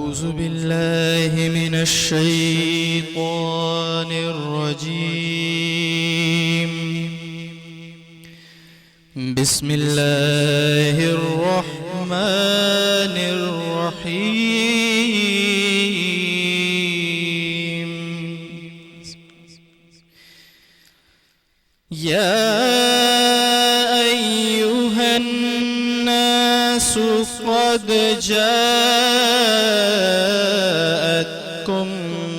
أعوذ بالله من الشيطان الرجيم. بسم الله الرحمن الرحيم. يا أيها الناس قد جاءتكم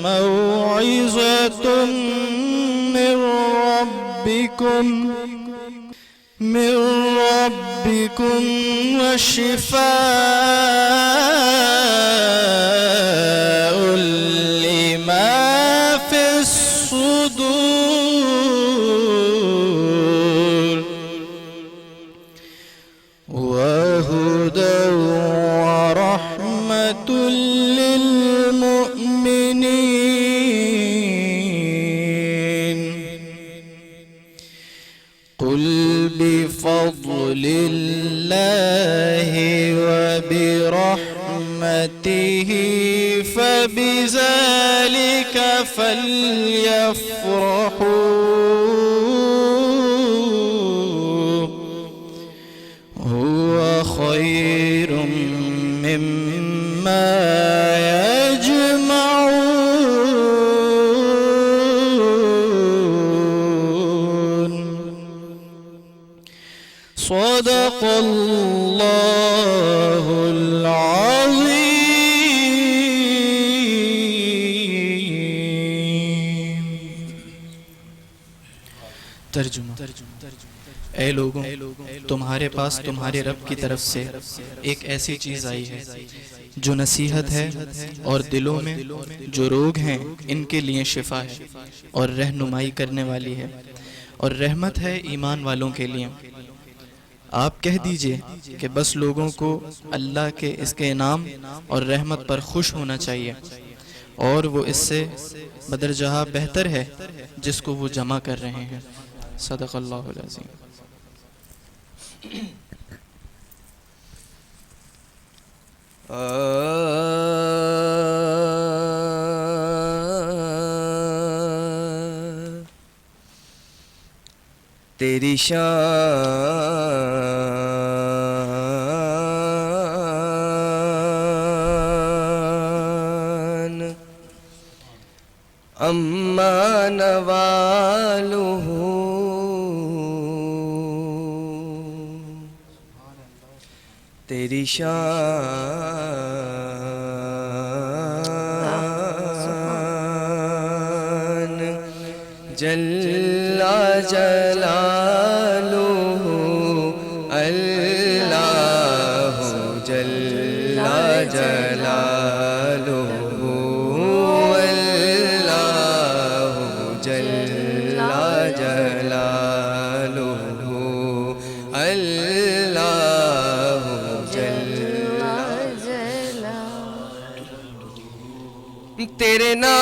موعظة من ربكم وشفاء لما في الصدور وهدى ورحمة للمؤمنين. قل بفضل الله وبرحمته فبذلك فليفرحوا هو خير مما يجمعون. صدق الله العظيم. ترجمہ. اے لوگوں، تمہارے پاس تمہارے رب کی طرف سے ایک ایسی چیز آئی ہے جو نصیحت ہے اور دلوں میں جو روگ ہیں ان کے لیے شفا ہے اور رہنمائی کرنے والی ہے اور رحمت ہے ایمان والوں کے لیے. آپ کہہ دیجئے کہ بس لوگوں کو اللہ کے اس کے انعام اور رحمت پر خوش ہونا چاہیے اور وہ اس سے بدرجہ بہتر ہے جس کو وہ جمع کر رہے ہیں. صدق اللہ العظیم. تیری شان اما نوالہ تیری شان جل جلالہ اللہ جل جلالہ اللہ جل جلالہ اللہ جل جلالہ. تیرے نام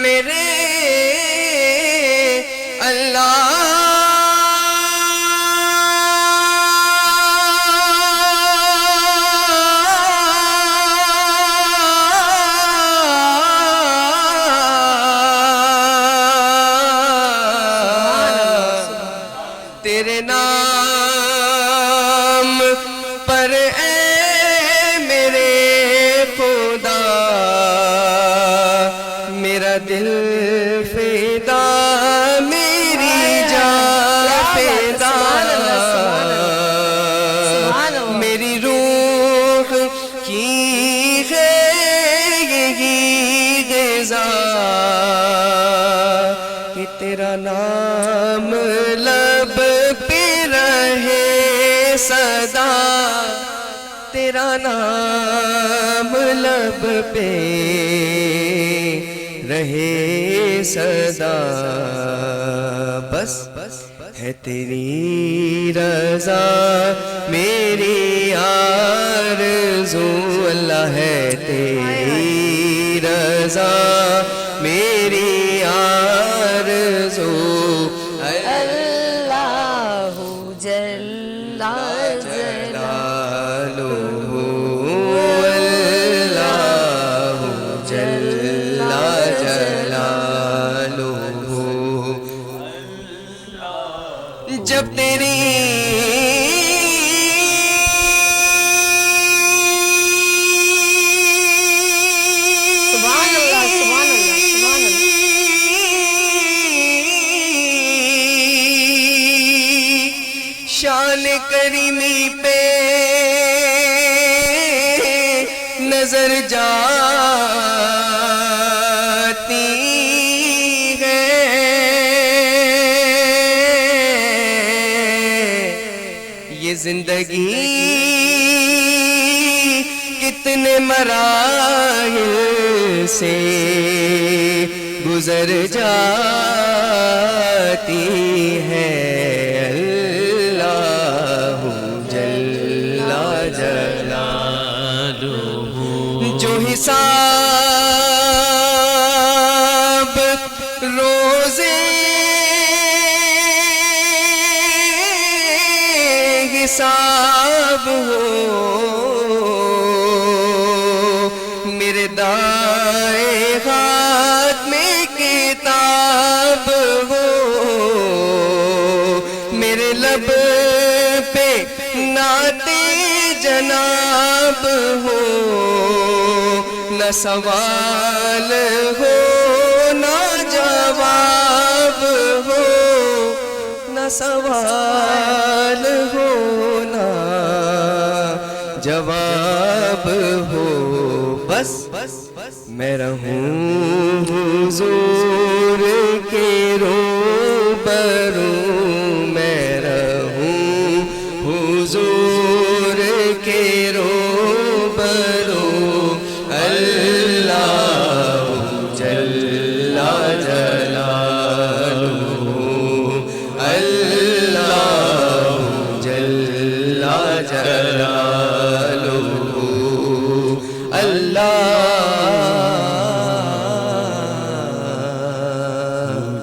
میرے اللہ تیرے نام پر اے میرے خدا میرا دل فدا میری جان فدا میری روح کی ہے یہی غذا کہ تیرا نام لب پہ رہے صدا تیرا نام لب پہ رہے صدا. بس ہے تیری رضا میری آرزو اللہ ہے تیری رضا میری آرزو گزر جاتی ہے، یہ زندگی کتنے مراحل سے گزر جاتی ہے، اللہ جل جلالہ جو حساب روزے حساب ہو، میرے دائیں ہاتھ میں کتاب ہو، میرے لب پہ نعت جناب ہو، نہ سوال ہو نہ جواب ہو، نہ سوال ہو نہ جواب ہو، بس میں رہوں حضور کے روبرو، میں رہوں حضور کے روبرو، اللہ جل جلالہ، اللہ جل جلالہ، اللہ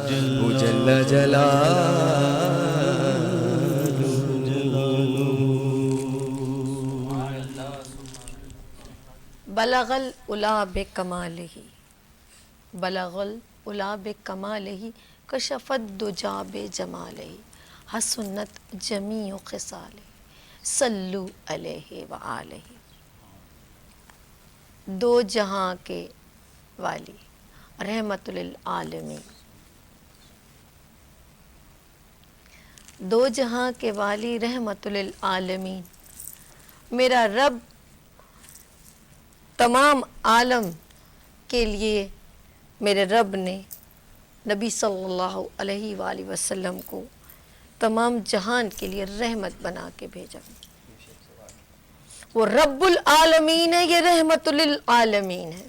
جل جلالہ۔ بلغ العلا بکمالہ، بلغ العلا بکمالہ، کشف الدجی بجمالہ، حسنت جمیع خصالہ، صلو علیہ وآلہ۔ دو جہاں کے والی، رحمت للعالمین، دو جہاں کے والی رحمت للعالمین، میرا رب تمام عالم کے لیے، میرے رب نے نبی صلی اللہ علیہ وآلہ وسلم کو تمام جہان کے لیے رحمت بنا کے بھیجا۔ وہ رب العالمین ہے، یہ رحمت للعالمین ہے۔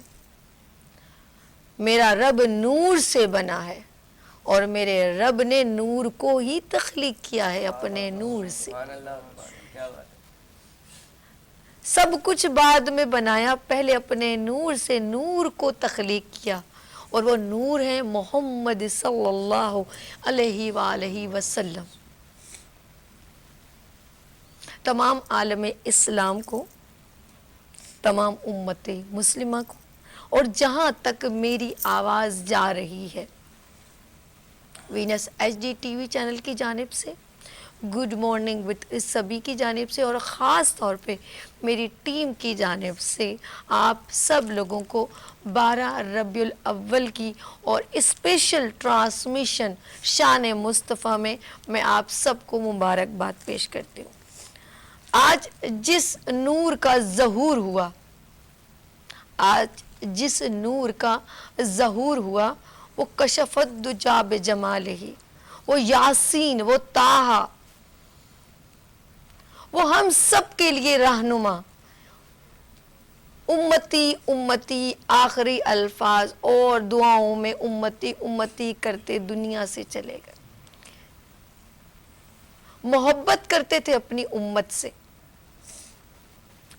میرا رب نور سے بنا ہے، اور میرے رب نے نور کو ہی تخلیق کیا ہے اپنے نور سے۔ سب کچھ بعد میں بنایا، پہلے اپنے نور سے نور کو تخلیق کیا، اور وہ نور ہے محمد صلی اللہ علیہ وآلہ وسلم۔ تمام عالم اسلام کو، تمام امت مسلمہ کو، اور جہاں تک میری آواز جا رہی ہے، Venus H D T V channel کی جانب سے، گڈ مارننگ وتھ سبھی کی جانب سے، اور خاص طور پہ میری ٹیم کی جانب سے آپ سب لوگوں کو 12 ربیع الاول کی اور اسپیشل ٹرانسمیشن شان مصطفیٰ میں آپ سب کو مبارکباد پیش کرتی ہوں۔ آج جس نور کا ظہور ہوا، آج جس نور کا ظہور ہوا، وہ کشف الدجی بجمالہ، وہ یاسین، وہ طٰہٰ، وہ ہم سب کے لیے رہنما، امتی امتی آخری الفاظ اور دعاؤں میں امتی امتی کرتے دنیا سے چلے گئے۔ محبت کرتے تھے اپنی امت سے،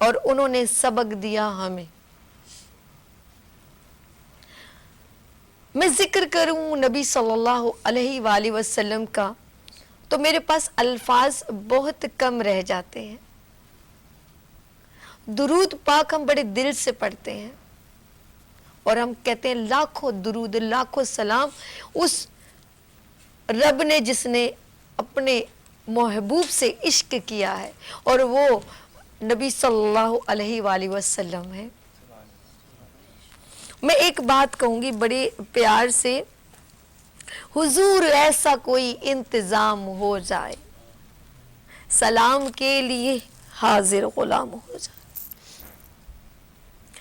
اور انہوں نے سبق دیا ہمیں۔ میں ذکر کروں نبی صلی اللہ علیہ وآلہ وسلم کا تو میرے پاس الفاظ بہت کم رہ جاتے ہیں۔ درود پاک ہم بڑے دل سے پڑھتے ہیں، اور ہم کہتے ہیں لاکھوں درود لاکھوں سلام اس رب نے جس نے اپنے محبوب سے عشق کیا ہے، اور وہ نبی صلی اللہ علیہ وآلہ وسلم ہے۔ میں ایک بات کہوں گی بڑے پیار سے، حضور ایسا کوئی انتظام ہو جائے، سلام کے لیے حاضر غلام ہو جائے۔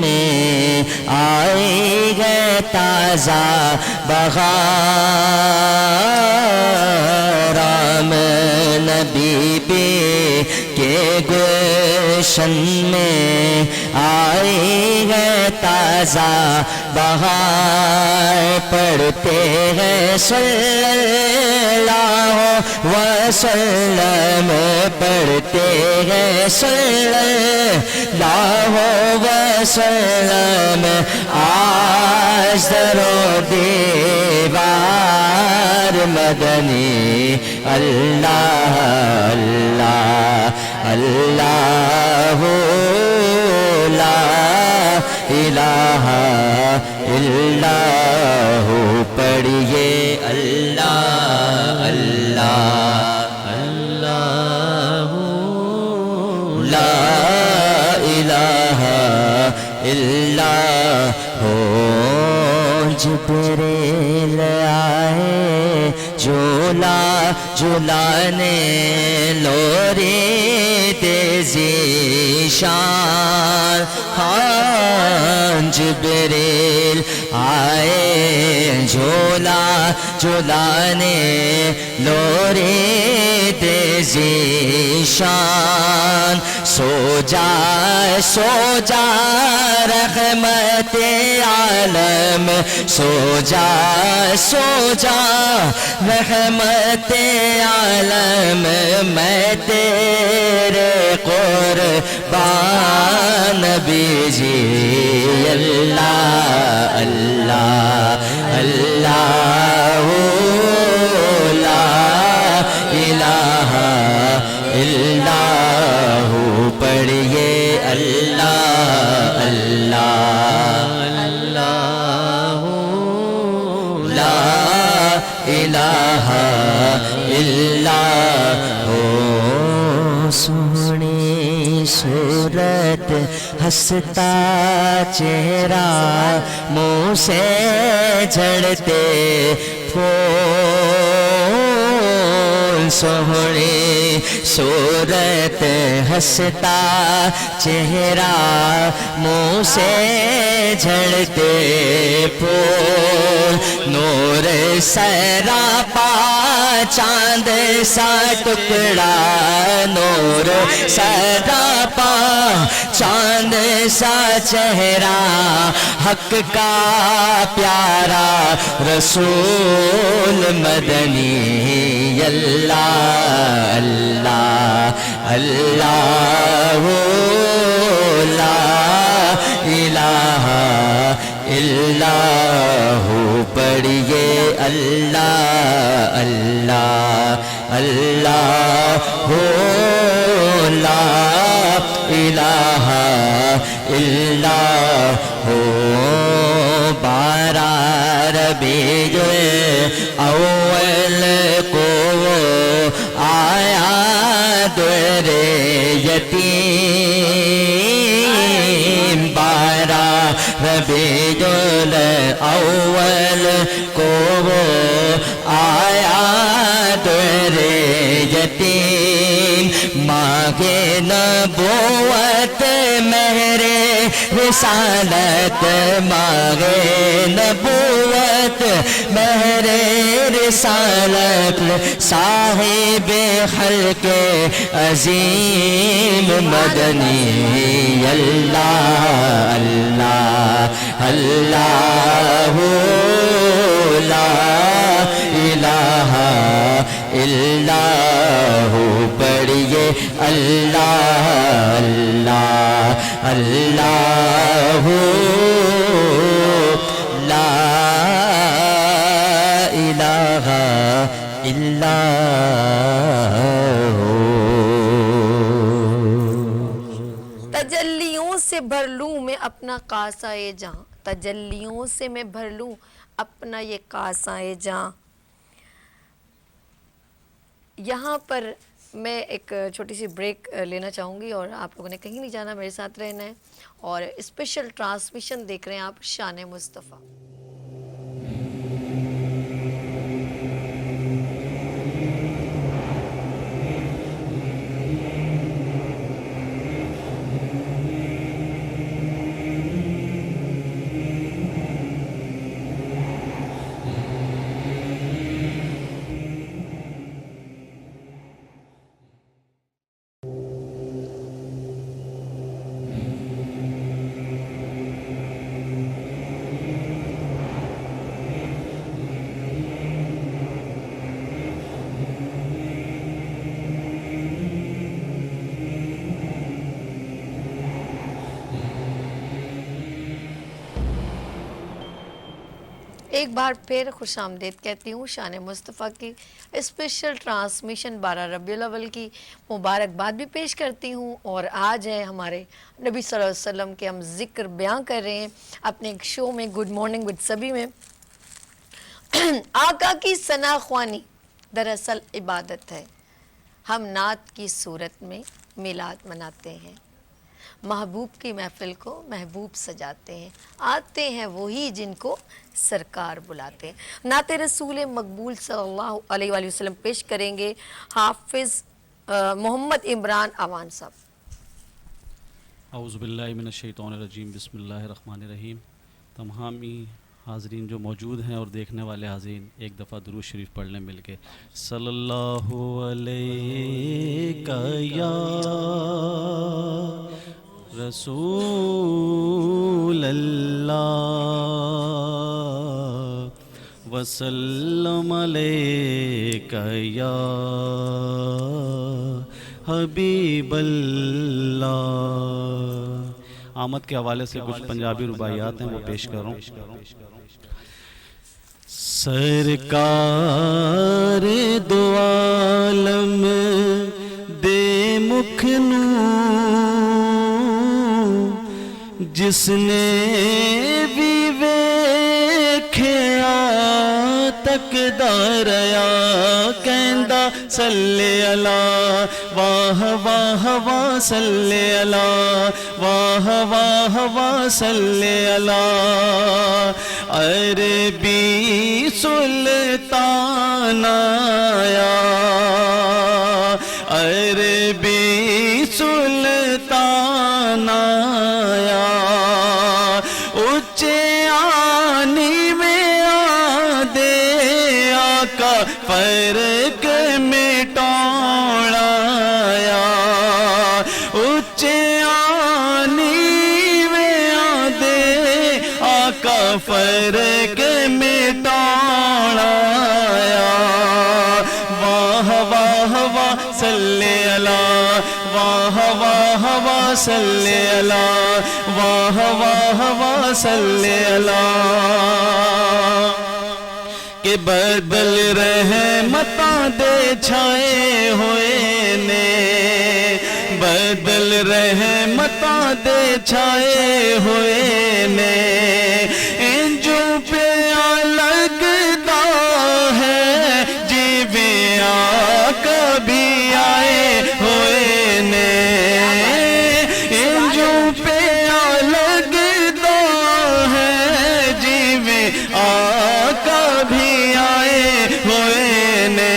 میں آئے گئے تازہ بہار رام نبی پہ کے گلشن میں آئے گئے تازہ بہار پڑھتے ہیں صلی اللہ وسلم پڑھتے ہیں صلی اللہ وسلم آج در و دیوار مدنی اللہ اللہ اللہ لا الہ الا ہو پڑھیے اللہ اللہ اللہ لا الہ الا ہو جبریل آئے جھولا جھولانے لوری ذیشان ہاں جبریل آئے جھولا جھولانے لوری ذیشان سو جا رحمت عالم سو جا رحمت عالم میں تیرے قربان نبی جی اللہ اللہ اللہ لا الہ الا ہو پڑھیے اللہ اللہ اللہ لا الہ الا ہو سونی صورت ہنستا چہرہ منہ سے جھڑتے پھول سہنی صورت ہنستا چہرہ منہ سے جھڑتے پھول نور سراپا چاند سا ٹکڑا نور سراپا چاند سا چہرہ حق کا پیارا رسول مدنی اللہ اللہ اللہ لا الہ الا ہو پڑھیے اللہ اللہ اللہ لا الہ الا ہو بارہ ربیع اول کو آیا در یتیم بارہ ربیع الاول کو آیا در یتیم مانگے نبوت مہر رسالت مانگے نبوت مہر رسالت صاحب خلق عظیم مدنی اللہ اللہ اللہ لا الہ الا ہو پڑھیے اللہ اللہ اللہ لا الہ الا ہو تجلیوں سے بھر لوں میں اپنا کاسہ جہاں تجلیوں سے میں بھر لوں اپنا یہ کاسہ جہاں یہاں پر میں ایک چھوٹی سی بریک لینا چاہوں گی اور آپ لوگوں نے کہیں نہیں جانا میرے ساتھ رہنا ہے اور اسپیشل ٹرانسمیشن دیکھ رہے ہیں آپ شان مصطفیٰ ایک بار پھر خوش آمدید کہتی ہوں شان مصطفیٰ کی اسپیشل ٹرانسمیشن 12 ربیع الاول کی مبارکباد بھی پیش کرتی ہوں. اور آج ہے ہمارے نبی صلی اللہ علیہ وسلم کے ہم ذکر بیان کر رہے ہیں اپنے ایک شو میں گڈ مارننگ وتھ سبھی میں. آقا کی ثنا خوانی دراصل عبادت ہے. ہم نعت کی صورت میں میلاد مناتے ہیں، محبوب کی محفل کو محبوب سجاتے ہیں، آتے ہیں وہی جن کو سرکار بلاتے ہیں. نعت رسول مقبول صلی اللہ علیہ وآلہ وسلم پیش کریں گے حافظ محمد عمران اوان صاحب. اعوذ باللہ من الشیطان الرجیم، بسم اللہ الرحمن الرحیم. تمامی حاضرین جو موجود ہیں اور دیکھنے والے حاضرین، ایک دفعہ درود شریف پڑھ لیں مل کے. صلی اللہ علیہ یا رسول اللہ وسلم علیک یا حبیب اللہ. آمد کے حوالے سے کچھ پنجابی رباعیات ہیں، وہ پیش کر رہا ہوں. سرکار دو عالم دے مکھ نو جس نے بھی ویکھیا تکدا رہیا کہندا صلی اللہ واہ واہ واہ صلی اللہ واہ واہ واہ صلی اللہ. عربی سلطان آیا، عربی سلطان آیا، اچے آنی میں آدے آقا فرق مٹانا آیا. اچے آنی میں آدے آقا فرق مٹانا آیا. واہ واہ واہ صلی اللہ واہ واہ واہ صلی اللہ واہ واہ واہ صلی اللہ. کہ بدل رحمتاں دے چھائے ہوئے نے، بدل رحمتاں دے چھائے ہوئے نے، انجو پیا لگدا ہے جیویں آقا بھی آئے ہوئے نے. انجو پیا لگدا ہے جیویں آقا بھی آئے ہوئے نے.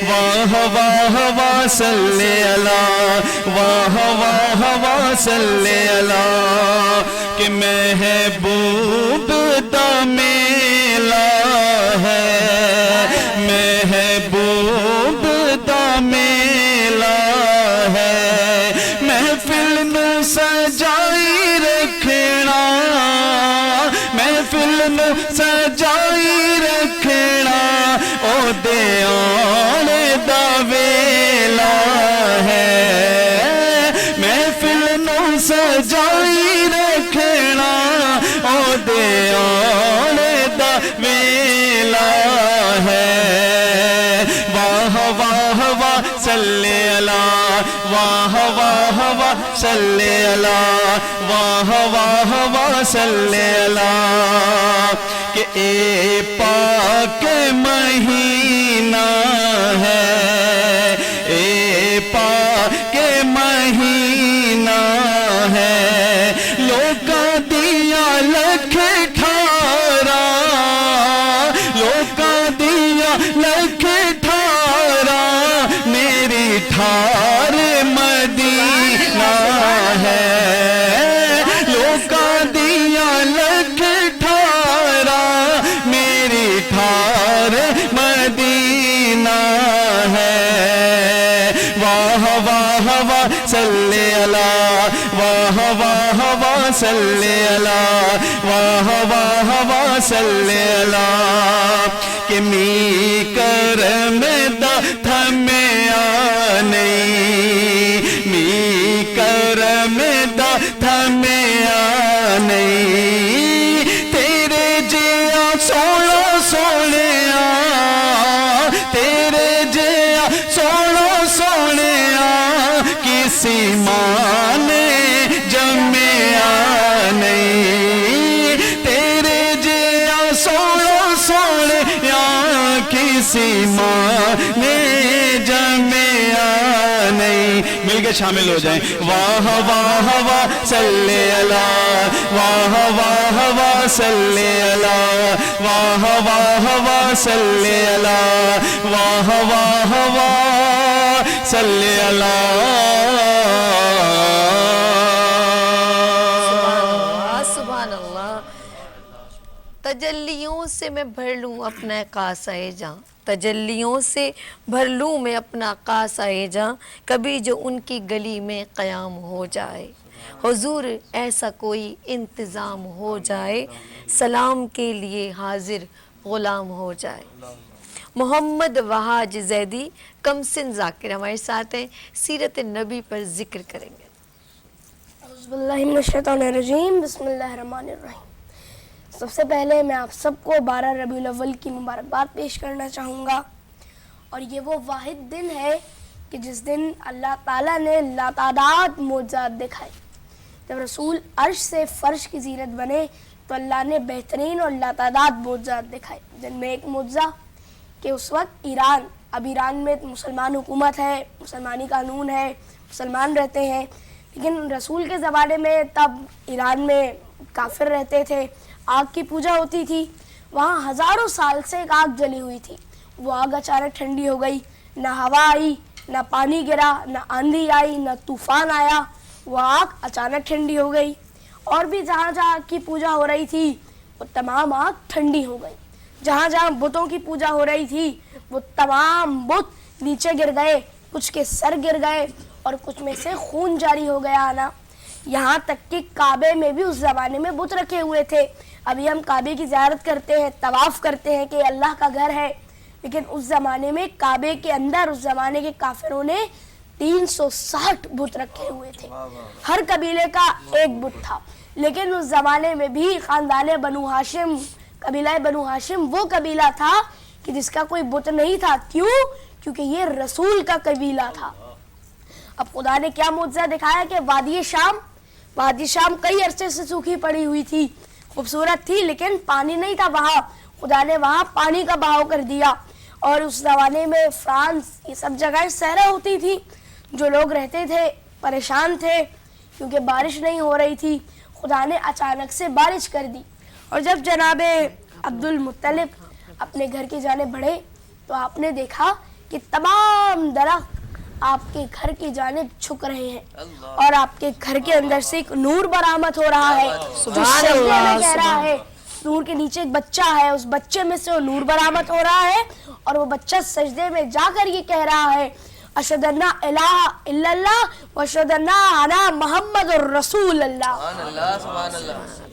واہ واہ واہ صلی اللہ واہ واہ واہ صلی اللہ. کہ محبوب دا میلہ ہے، محبوب دا میلہ ہے. محفل نو سجائی رکھنا، محفل نو سجائی رکھنا او دے آنے دا ویلا ہے. محفل نو سجائی رکھنا او دے آنے دا ویلا ہے. واہ واہ واہ صلی اللہ واہ واہ واہ صلی اللہ واہ واہ واہ صلی اللہ. کہ اے پاک مہینہ ہے، اے پاک مہینہ ہے، لوکاں دیاں لکھ ٹھارا، لوکاں دیاں لکھ ٹھارا، میری ٹھار مدینہ ہے. لوکاں دیاں لکھ ٹھارا، میری ٹھار مدینہ ہے. واہ واہ واہ صلی اللہ واہ واہ واہ صلی اللہ واہ واہ واہ صلی اللہ. کہ می کرم دا تھمیا نہیں، می کرم دا تھمیا نہیں، تیرے جے سیمانے جمعہ نہیں. مل کے شامل ہو جائیں. واہ واہ واہ صلی اللہ، واہ واہ واہ صلی اللہ، واہ واہ واہ صلی اللہ، واہ واہ واہ صلی اللہ. سبحان اللہ. تجلیوں سے میں بھر لوں اپنا قاصۂ جاں، تجلیوں سے بھر لوں میں اپنا قاصۂ جاں، کبھی جو ان کی گلی میں قیام ہو جائے. حضور ایسا کوئی انتظام ہو جائے، سلام کے لیے حاضر غلام ہو جائے. محمد وحاج زیدی کمسن ذاکر ہمارے ساتھ ہیں، سیرت نبی پر ذکر کریں گے. اعوذ باللہ من الشیطان الرجیم، بسم اللہ الرحمن الرحیم. سب سے پہلے میں آپ سب کو 12 ربیع الاول کی مبارکباد پیش کرنا چاہوں گا. اور یہ وہ واحد دن ہے کہ جس دن اللہ تعالیٰ نے لاتعداد معجزات دکھائے. جب رسول عرش سے فرش کی زینت بنے تو اللہ نے بہترین اور لاتعداد معجزات دکھائے، جن میں ایک معجزہ کہ اس وقت اب ایران میں مسلمان حکومت ہے، مسلمانی قانون ہے، مسلمان رہتے ہیں، لیکن رسول کے زمانے میں تب ایران میں کافر رہتے تھے، آگ کی پوجا ہوتی تھی. وہاں ہزاروں سال سے ایک آگ جلی ہوئی تھی. وہ آگ اچانک ٹھنڈی ہو گئی، نہ ہوا آئی، نہ پانی گرا، نہ آندھی آئی، نہ طوفان آیا. وہ آگ اچانک ٹھنڈی ہو گئی. اور بھی جہاں جہاں آگ کی پوجا ہو رہی تھی وہ تمام آگ ٹھنڈی ہو گئی. جہاں جہاں بتوں کی پوجا ہو رہی تھی وہ تمام بت نیچے گر گئے، کچھ کے سر گر گئے اور کچھ میں سے خون جاری ہو گیا آنا. یہاں تک کہ کعبے میں بھی اس زمانے میں بت رکھے ہوئے تھے. ابھی ہم کعبے کی زیارت کرتے ہیں، طواف کرتے ہیں کہ اللہ کا گھر ہے، لیکن اس زمانے میں کعبے کے اندر اس زمانے کے کافروں نے 360 بت رکھے ہوئے تھے. ہر قبیلے کا ایک بت تھا. لیکن اس زمانے میں بھی خاندان بنو ہاشم، قبیلہ بنو ہاشم وہ قبیلہ تھا کہ جس کا کوئی بت نہیں تھا. کیوں؟ کیونکہ یہ رسول کا قبیلہ تھا. اب خدا نے کیا معجزہ دکھایا کہ وادی شام کئی عرصے سے سوکھی پڑی ہوئی تھی، خوبصورت تھی، لیکن پانی نہیں تھا وہاں. خدا نے وہاں پانی کا بہاؤ کر دیا. اور اس زمانے میں فرانس، یہ سب جگہیں صحرا ہوتی تھی. جو لوگ رہتے تھے پریشان تھے کیونکہ بارش نہیں ہو رہی تھی. خدا نے اچانک سے بارش کر دی. اور جب جناب عبد المطلب اپنے گھر کی جانب بڑھے تو آپ نے دیکھا کہ تمام درخت آپ کے گھر کی جانب جھک رہے ہیں اور آپ کے گھر کے اندر سے ایک نور برآمد ہو رہا ہے جو سجدے میں کہہ رہا ہے. نور کے نیچے ایک بچہ ہے، اس بچے میں سے وہ نور برآمد ہو رہا ہے اور وہ بچہ سجدے میں جا کر یہ کہہ رہا ہے اشہد ان لا الہ الا اللہ واشہد ان انا محمد رسول اللہ.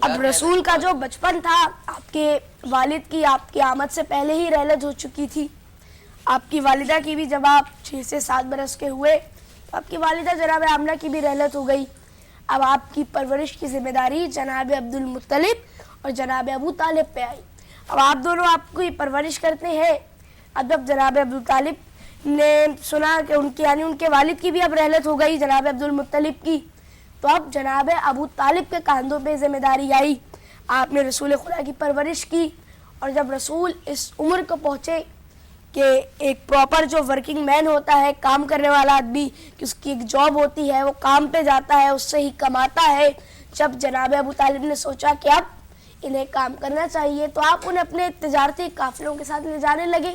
اب رسول کا جو بچپن تھا، آپ کے والد کی آپ کی آمد سے پہلے ہی رحلت ہو چکی تھی. آپ کی والدہ کی بھی جب آپ 6 سے 7 برس کے ہوئے تو آپ کی والدہ جناب آمنہ کی بھی رحلت ہو گئی. اب آپ کی پرورش کی ذمہ داری جناب عبد المطلب اور جناب ابو طالب پہ آئی. اب آپ دونوں آپ کی پرورش کرتے ہیں. اب جب جناب ابو طالب نے سنا کہ ان کے والد کی بھی اب رحلت ہو گئی جناب عبد المطلب کی، تو اب جناب ابو طالب کے کاندھوں پہ ذمہ داری آئی. آپ نے رسول خدا کی پرورش کی. اور جب رسول اس عمر کو پہنچے کہ ایک پراپر جو ورکنگ مین ہوتا ہے، کام کرنے والا آدمی، کہ اس کی ایک جاب ہوتی ہے، وہ کام پہ جاتا ہے، اس سے ہی کماتا ہے. جب جناب ابو طالب نے سوچا کہ اب انہیں کام کرنا چاہیے تو آپ انہیں اپنے تجارتی قافلوں کے ساتھ لے جانے لگے.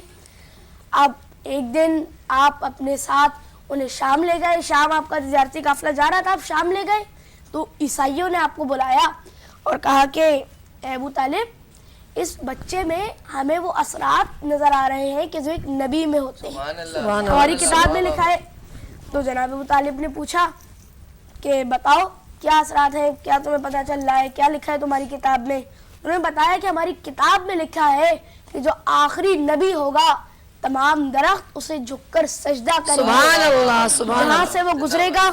اب ایک دن آپ اپنے ساتھ انہیں شام لے گئے. شام آپ کا تجارتی قافلہ جا رہا تھا، آپ شام لے گئے تو عیسائیوں نے آپ کو بلایا اور کہا کہ اے ابو طالب، اس بچے میں ہمیں وہ اثرات نظر آ رہے ہیں کہ جو ایک نبی میں ہوتے ہیں، ہماری کتاب میں لکھا ہے. تو جناب ابو طالب نے پوچھا کہ بتاؤ کیا اثرات ہیں، کیا تمہیں پتہ چل رہا ہے، کیا لکھا ہے تمہاری کتاب میں؟ انہوں نے بتایا کہ ہماری کتاب میں لکھا ہے کہ جو آخری نبی ہوگا تمام درخت اسے جھک کر سجدہ کریں گے. سبحان اللہ، سبحان یہاں اللہ. سے وہ گزرے گا،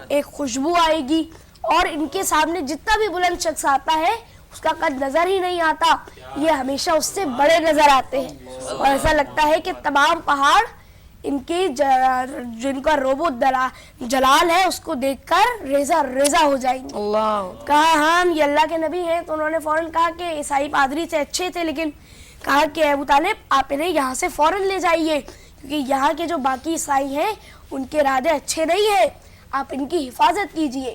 ایک خوشبو آئے گی اور ان کے سامنے جتنا بھی بلند شخص آتا ہے اس کا قد نظر ہی نہیں آتا، یہ ہمیشہ اس سے بڑے نظر آتے ہیں. اور ایسا لگتا ہے کہ تمام پہاڑ ان کی جن کا روب و جلال ہے اس کو دیکھ کر ریزہ ریزہ ہو جائیں گے. اللہ. کہا ہاں یہ اللہ کے نبی ہیں. تو انہوں نے فوراً کہا کہ عیسائی پادری سے اچھے تھے لیکن کہا کہ ابو طالب آپ انہیں یہاں سے فوراً لے جائیے، کیونکہ یہاں کے جو باقی عیسائی ہیں ان کے ارادے اچھے نہیں ہیں، آپ ان کی حفاظت کیجئے۔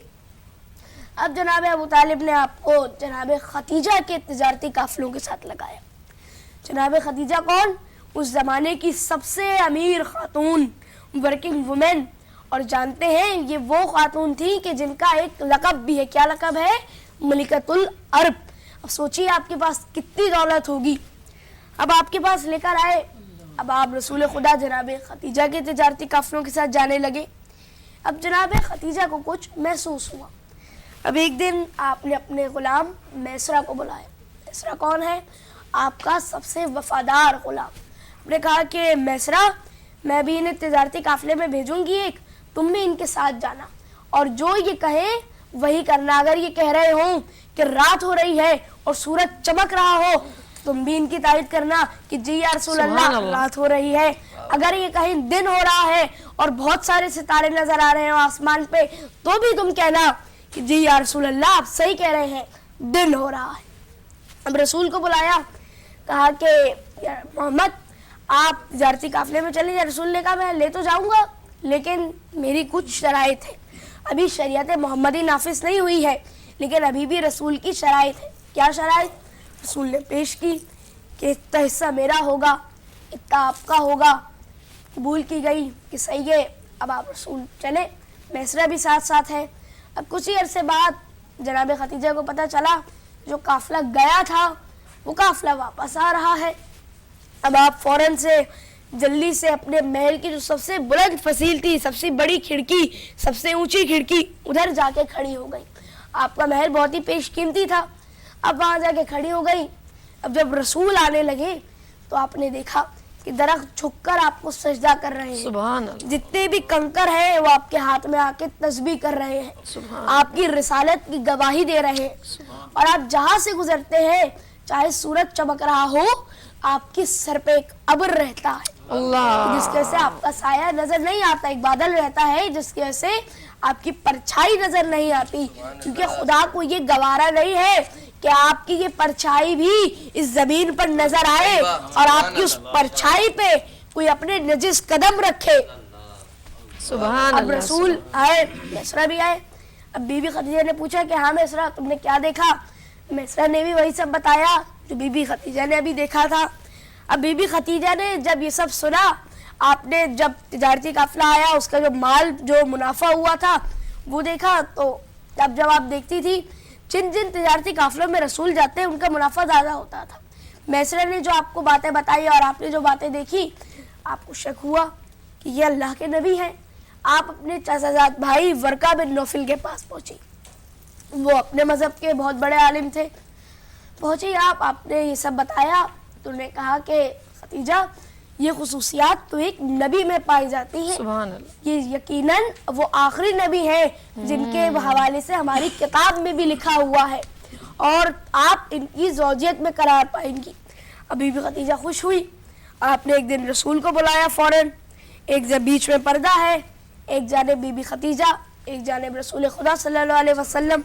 اب جناب ابو طالب نے آپ کو جناب ختیجہ کے تجارتی قافلوں کے ساتھ لگایا۔ جناب ختیجہ کون؟ اس زمانے کی سب سے امیر خاتون، ورکنگ وومن، اور جانتے ہیں یہ وہ خاتون تھی کہ جن کا ایک لقب بھی ہے۔ کیا لقب ہے؟ ملکۃ العرب۔ اب سوچیے آپ کے پاس کتنی دولت ہوگی۔ اب آپ کے پاس لے کر آئے، اب آپ رسول خدا جناب ختیجہ کے تجارتی قافلوں کے ساتھ جانے لگے۔ اب جناب ختیجہ کو کچھ محسوس ہوا۔ اب ایک دن آپ نے اپنے غلام میسرہ کو بلایا۔ میسرہ کون ہے؟ آپ کا سب سے وفادار غلام۔ آپ نے کہا کہ میسرہ، میں بھی انہیں تجارتی قافلے میں بھیجوں گی ایک، تم بھی ان کے ساتھ جانا، اور جو یہ کہیں وہی کرنا۔ اگر یہ کہہ رہے ہوں کہ رات ہو رہی ہے اور سورج چمک رہا ہو، تم بھی ان کی تائید کرنا کہ جی یا رسول اللہ رات ہو رہی ہے۔ اگر یہ کہیں دن ہو رہا ہے اور بہت سارے ستارے نظر آ رہے ہیں آسمان پہ، تو بھی تم کہنا کہ جی یا رسول اللہ آپ صحیح کہہ رہے ہیں، دن ہو رہا ہے۔ اب رسول کو بلایا، کہا کہ یا محمد آپ تجارتی قافلے میں چلیں۔ یا رسول نے کہا میں لے تو جاؤں گا، لیکن میری کچھ شرائط ہے۔ ابھی شریعت محمدی نافذ نہیں ہوئی ہے، لیکن ابھی بھی رسول کی شرائط ہے۔ کیا شرائط؟ رسول نے پیش کی کہ اتنا حصہ میرا ہوگا، اتنا آپ کا ہوگا۔ قبول کی گئی کہ صحیح ہے۔ اب آپ رسول چلے، میسرہ بھی ساتھ ساتھ ہے۔ اب کچھ ہی عرصے بعد جناب ختیجہ کو پتہ چلا جو قافلہ گیا تھا وہ قافلہ واپس آ رہا ہے۔ اب آپ فوراً سے جلدی سے اپنے محل کی جو سب سے بلند فصیل تھی، سب سے بڑی کھڑکی، سب سے اونچی کھڑکی، ادھر جا کے کھڑی ہو گئی۔ آپ کا محل بہت ہی پیش قیمتی تھا، اب وہاں جا کے کھڑی ہو گئی۔ اب جب رسول آنے لگے تو آپ نے دیکھا کہ درخت جھک کر آپ کو سجدہ کر رہے ہیں، سبحان اللہ، جتنے بھی کنکر ہیں وہ آپ کے ہاتھ میں آ کے تسبیح کر رہے ہیں، آپ کی رسالت کی گواہی دے رہے ہیں، اور آپ جہاں سے گزرتے ہیں چاہے سورج چمک رہا ہو آپ کی سر پہ ایک ابر رہتا ہے اللہ، جس کی وجہ سے آپ کا سایہ نظر نہیں آتا، ایک بادل رہتا ہے جس کی وجہ سے آپ کی پرچھائی نظر نہیں آتی، کیونکہ خدا کو یہ گوارا نہیں ہے کہ آپ کی یہ پرچھائی بھی اس زمین پر نظر آئے اور آپ کی اس پرچھائی پہ کوئی اپنے نجس قدم رکھے۔ سبحان اب اللہ، رسول آئے، میسرہ بھی آئے۔ اب بی بی خدیجہ نے پوچھا کہ ہاں میسرہ تم نے کیا دیکھا؟ میسرہ نے بھی وہی سب بتایا جو بی بی خدیجہ نے ابھی دیکھا تھا۔ اب بی بی خدیجہ نے جب یہ سب سنا، آپ نے جب تجارتی قافلہ آیا اس کا جو مال جو منافع ہوا تھا وہ دیکھا، تو جب آپ دیکھتی تھی جن جن تجارتی قافلوں میں رسول جاتے ہیں ان کا منافع زیادہ ہوتا تھا۔ میسرہ نے جو آپ کو باتیں بتائی اور آپ نے جو باتیں دیکھی، آپ کو شک ہوا کہ یہ اللہ کے نبی ہیں۔ آپ اپنے چچا زاد بھائی ورقہ بن نوفل کے پاس پہنچی، وہ اپنے مذہب کے بہت بڑے عالم تھے۔ پہنچی آپ نے یہ سب بتایا تو انہوں نے کہا کہ ختیجہ یہ خصوصیات تو ایک نبی میں پائی جاتی ہیں، سبحان اللہ، یہ یقیناً وہ آخری نبی ہیں جن کے حوالے سے ہماری کتاب میں بھی لکھا ہوا ہے، اور آپ ان کی زوجیت میں قرار پائیں گی۔ ابھی بھی خدیجہ خوش ہوئی۔ آپ نے ایک دن رسول کو بلایا فوراً، ایک جب بیچ میں پردہ ہے، ایک جانب بی بی خدیجہ، ایک جانب رسول خدا صلی اللہ علیہ وسلم۔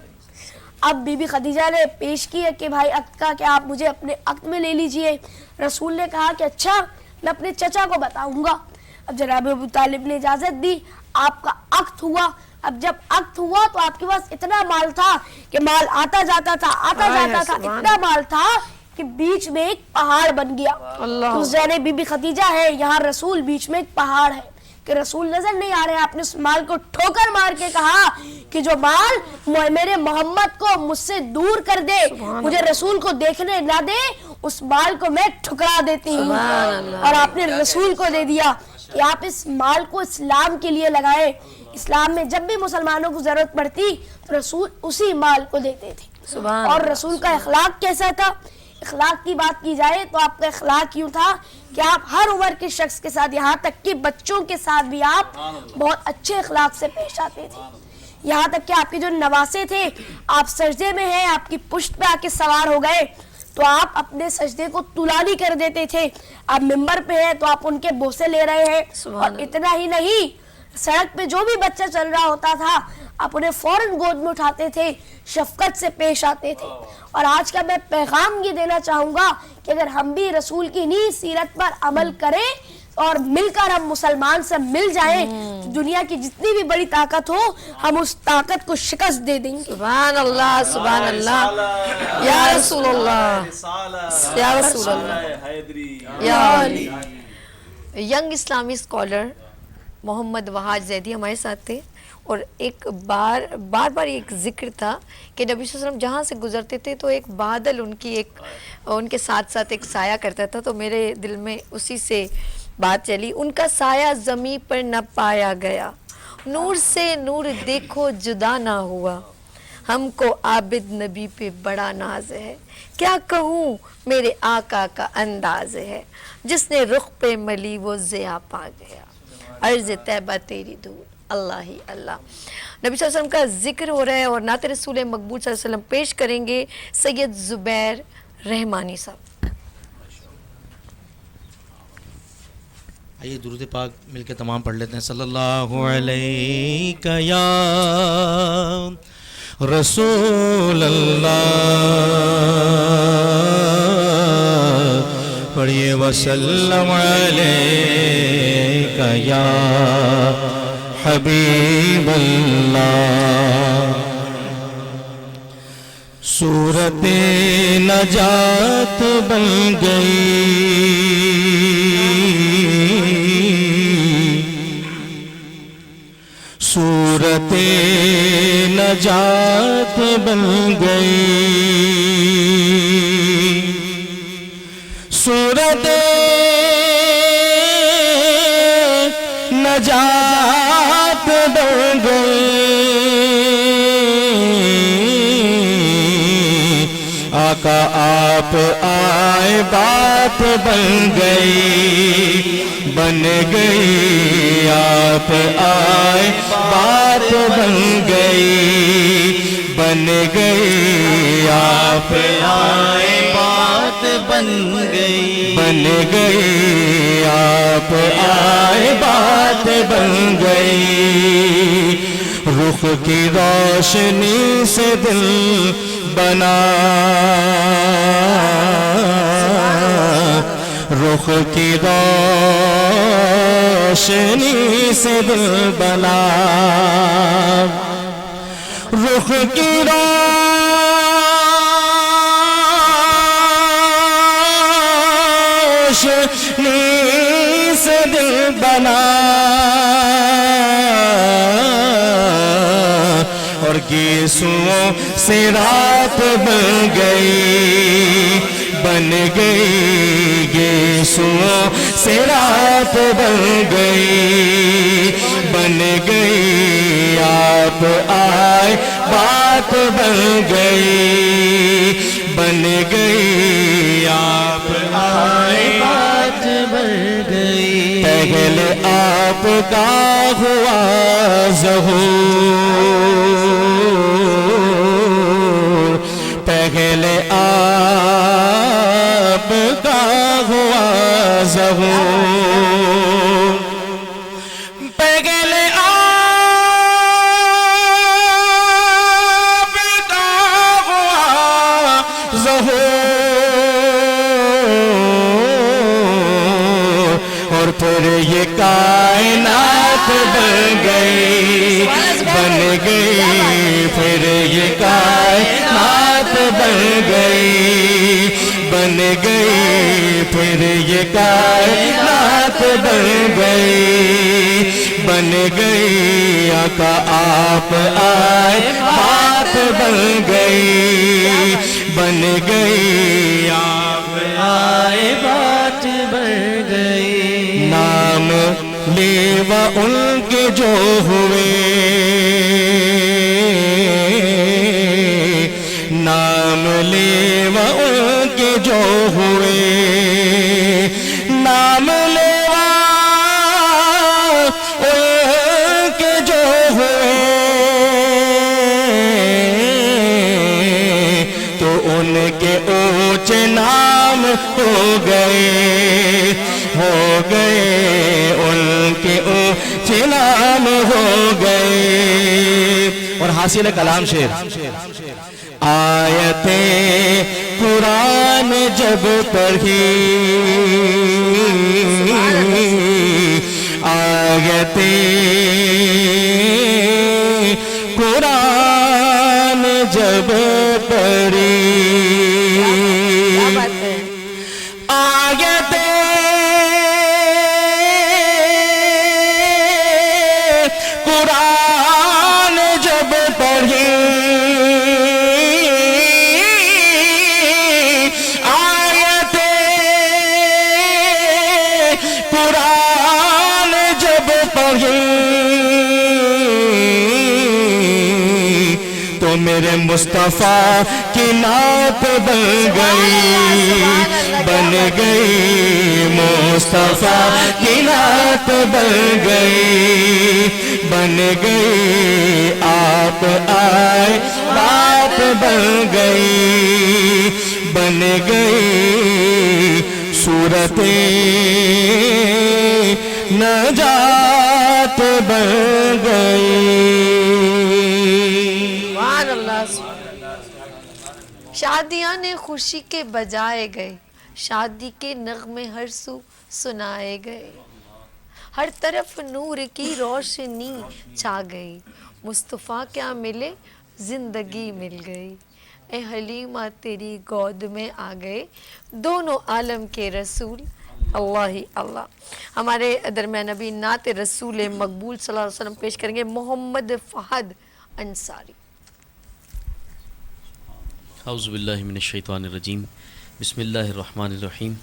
اب بی بی خدیجہ نے پیش کی ہے کہ بھائی عقد کا کہ آپ مجھے اپنے عقد میں لے لیجئے۔ رسول نے کہا کہ اچھا میں اپنے چچا کو بتاؤں گا۔ اب جناب ابو طالب نے اجازت دی، آپ کا عقد ہوا۔ اب جب عقد ہوا تو آپ کے پاس اتنا مال تھا کہ مال آتا جاتا تھا، اتنا مال تھا کہ بیچ میں ایک پہاڑ بن گیا۔ اس جانب بی بی خدیجہ ہے، یہاں رسول، بیچ میں ایک پہاڑ ہے کہ رسول نظر نہیں آ رہے ہیں۔ آپ نے اس مال کو ٹھوکر مار کے کہا کہ جو مال میرے محمد کو مجھ سے دور کر دے، مجھے رسول کو دیکھنے نہ دے، اس مال کو میں ٹھکرا دیتی ہوں۔ اور آپ نے رسول کو دے دیا کہ آپ اس مال کو اسلام کے لیے لگائیں۔ اسلام میں جب بھی مسلمانوں کو ضرورت پڑتی تو رسول اسی مال کو دیتے تھے۔ اور رسول کا اخلاق کیسا تھا؟ اخلاق کی بات کی جائے تو آپ کا اخلاق یوں تھا کہ آپ ہر عمر کے شخص کے ساتھ، یہاں تک کہ بچوں کے ساتھ بھی آپ بہت اچھے اخلاق سے پیش آتے تھے۔ یہاں تک کہ آپ کے جو نواسے تھے، آپ سجدے میں ہیں، آپ کی پشت پہ آ کے سوار ہو گئے تو آپ اپنے سجدے کو طولانی کر دیتے تھے۔ آپ ممبر پہ ہیں تو آپ ان کے بوسے لے رہے ہیں، اور اتنا ہی نہیں، سڑک پہ جو بھی بچہ چل رہا ہوتا تھا آپ انہیں فوراً گود میں اٹھاتے تھے, شفقت سے پیش آتے تھے. اور آج کا میں پیغام یہ دینا چاہوں گا کہ اگر ہم بھی رسول کی انہی سیرت پر عمل کریں اور مل کر ہم مسلمان سے مل جائیں تو دنیا کی جتنی بھی بڑی طاقت ہو ہم اس طاقت کو شکست دے دیں گے. سبحان اللہ, سبحان اللہ, یا رسول اللہ, یا رسول اللہ, یا علی. ینگ اسلامی اسکالر محمد وحاج زیدی ہمارے ساتھ تھے, اور ایک بار بار ایک ذکر تھا کہ نبی صلی اللہ علیہ وسلم جہاں سے گزرتے تھے تو ایک بادل ان کے ساتھ ساتھ ایک سایہ کرتا تھا. تو میرے دل میں اسی سے بات چلی, ان کا سایہ زمیں پر نہ پایا گیا, نور سے نور دیکھو جدا نہ ہوا, ہم کو عابد نبی پہ بڑا ناز ہے, کیا کہوں میرے آقا کا انداز ہے, جس نے رخ پہ ملی وہ ضیا پا گیا, عرض طیبہ تیری دھول اللہ ہی اللہ. نبی صلی اللہ علیہ وسلم کا ذکر ہو رہا ہے اور نعت رسول مقبول صلی اللہ علیہ وسلم پیش کریں گے سید زبیر رحمانی صاحب. آئیے درود پاک مل کے تمام پڑھ لیتے ہیں. صلی اللہ علیہ یا رسول اللہ, پڑھیے وسلم علیہ یا حبیب اللہ. صورت نجات بن گئی, صورت نجات بن گئی, صورت نجات بن گئی. آقا آپ آئے بات بن گئی, بن گئی آپ آئے بات بن گئی, بن گئی آپ آئے بات بن گئی, بن گئی آپ آئے بات بن گئی. رخ کی روشنی سے دل بنا, رخ کی روشنی سے دل بنا, رخ کی روشنی سے دل بنا, اور گیسوں سے رات بن گئی, بن گئی گیسوں سے رات بن گئی, بن گئی آپ آئے بات بن گئی, بن گئی آپ آئے بات بن گئی. پہلے آپ کا ہوا ظہور, پہلے آپ کا ہوا ظہور, پہلے آپ کا ہوا ظہور, اور پھر یہ کائنات بن گئی, بن گئی پھر یہ کائنات بن گئی, بن گئی پھر یہ کائنات بن گئی, بن گئی آقا آپ آئے بات بن گئی, بن گئی آپ آئے بات بن گئی. نام لیوا ان کے جو ہوئے, نام لیوا ان کے جو ہوئے, نام لیوا ان کے جو ہوئے, تو ان کے اونچے نام ہو گئے, ہو گئے ان کے اونچے نام ہو گئے, اور حاصل کلام شعر. آیت قرآن جب پڑھی آیت قرآن جب پڑھی آیت قرآن جب پڑھی آیت قرآن جب پڑھی تو میرے مصطفیٰ کی نعت بن گئی مصطفیٰ کی نعت بن گئی آپ آئے بات بن گئی صورت نجات بن گئی. سبحان اللہ. شادیاں نے خوشی کے بجائے گئے, شادی کے نغمے ہر سو سنائے گئے, ہر طرف نور کی روشنی چھا گئی, مصطفیٰ کیا ملے زندگی مل گئی, اے حلیمہ تیری گود میں آ گئے دونوں عالم کے رسول. اللہ ہی اللہ. ہمارے درمیان ابھی نعت رسول مقبول صلی اللہ علیہ وسلم پیش کریں گے محمد فہد انصاری. اعوذ باللہ من الشیطان الرجیم. بسم اللہ الرحمن الرحیم.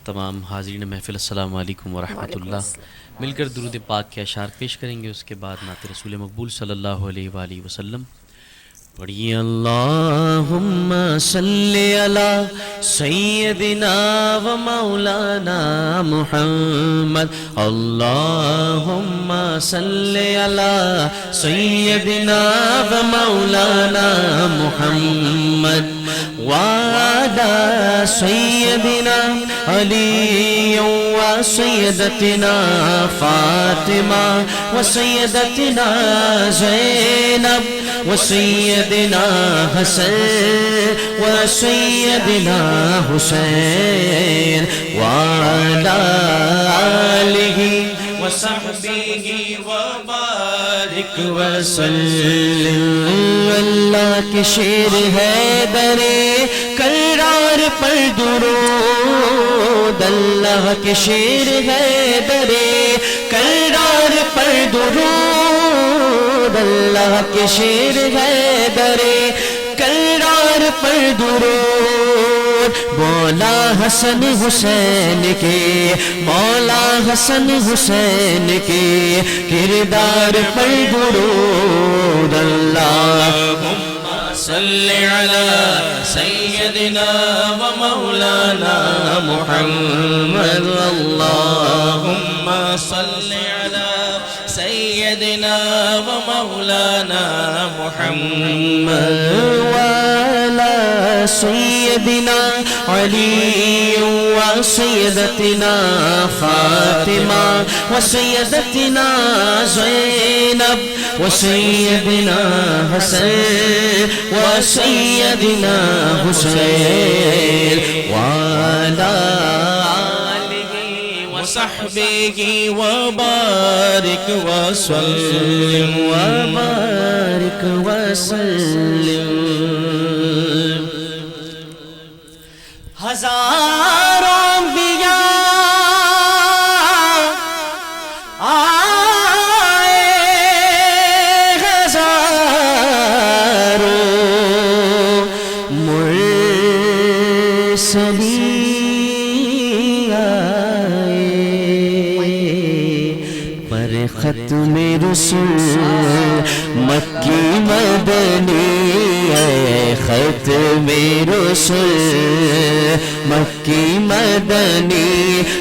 تمام حاضرین محفل السلام علیکم ورحمۃ اللہ. مل کر درود پاک کے اشعار پیش کریں گے, اس کے بعد نعت رسول مقبول صلی اللہ علیہ وآلہ وسلم. پڑھیے اللہم صلی علی سیدنا و مولانا محمد. اللہم صلی علی سیدنا و مولانا محمد وعلی سیدنا علی و سیدتنا فاطمہ و سیدتنا زینب و سیدنا حسن و سیدنا حسین وعلی آلہ و صحبہ و بارک وسلم. اللہ کے شیر ہے درے کرار پر درود, اللہ کے شیر ہے درے کرار پر درود, اللہ کے شیر ہے درے کرار پر درود. مولا حسن حسین کے مولا حسن حسین کے کردار پر درود. اللہم صلی علی سیدنا و مولانا محمد. اللہم صلی علی سیدنا و مولانا محمد وعلی سیدنا علی و سیدتنا فاطمہ و سیدتنا زینب و سیدنا حسن و سیدنا حسین وعلی وصحبه وبارك وسلم وبارك وسلم. ہزاروں انبیاء آئے ہزاروں مرسلین پر ختم رسول مکی مدنی ختم رسول مکی مدنی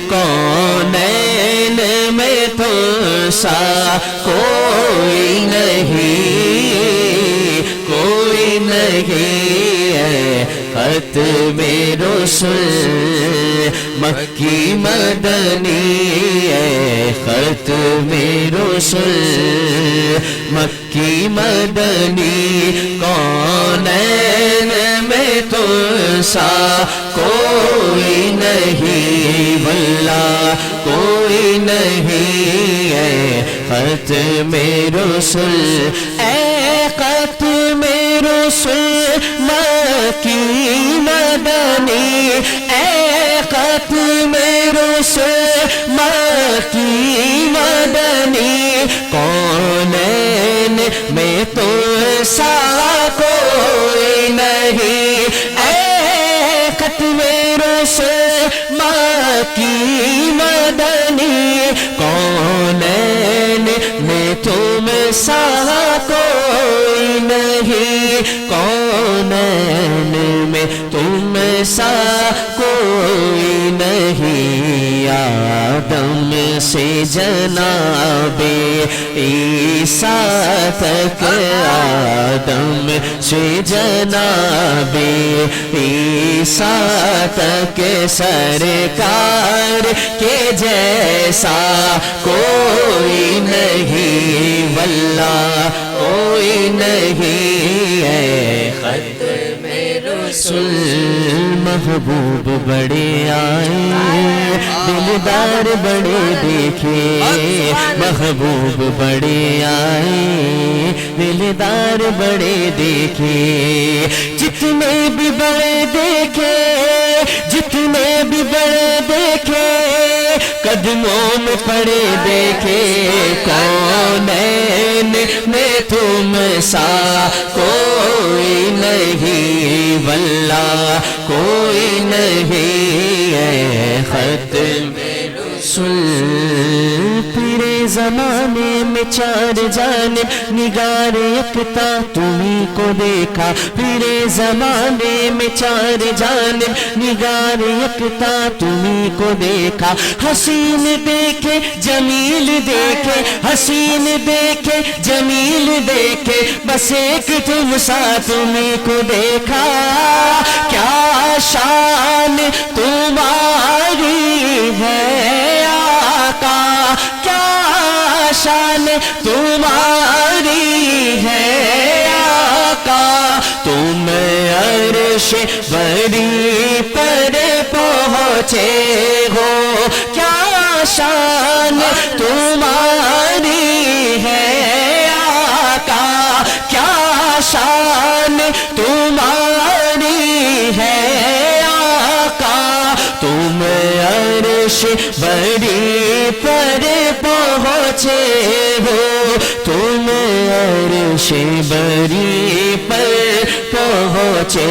کونین میں تو سا کوئی نہیں ختم رسول مکی مدنی ختم رسول مکی مکی مدنی کونین میں تو سا کوئی نہیں واللہ کوئی نہیں اے ختم رسول اے ختم رسول مکی مدنی اے ختم رسول مکی مدنی کونین میں تو سا کوئی نہیں اے ختم رسول مکی مدنی کونین میں تم سا کوئی نہیں کونین میں تم سا کوئی نہیں آدم سے جناب عیسیٰ تک آدم سے جناب عیسیٰ تک سرکار کے جیسا کوئی نہیں واللہ کوئی نہیں ہے ختم رسول محبوب بڑے آئے دلدار بڑے دیکھے محبوب بڑے آئے دلدار بڑے دیکھے جتنے بھی بڑے دیکھے جتنے بھی بڑے دیکھے قدموں میں پڑے دیکھے کونین میں تم سا کوئی نہیں واللہ کوئی نہیں ہے ختم رسول پورے زمانے میں چار جانب نگار یکتا تمہیں کو دیکھا پورے زمانے میں چار جانب نگار یکتا تمہیں کو دیکھا حسین دیکھے جمیل دیکھے حسین دیکھے جمیل دیکھے بس ایک تم سا تمہیں کو دیکھا کیا شان تمہاری ہے آقا کیا شان تمہاری ہے آقا تم عرش بری پر پہنچے ہو کیا شان تمہاری ہے آقا کیا شان تمہاری ہے آقا تم عرش بری پر پہنچے ہو تم عرش بری پر پہنچے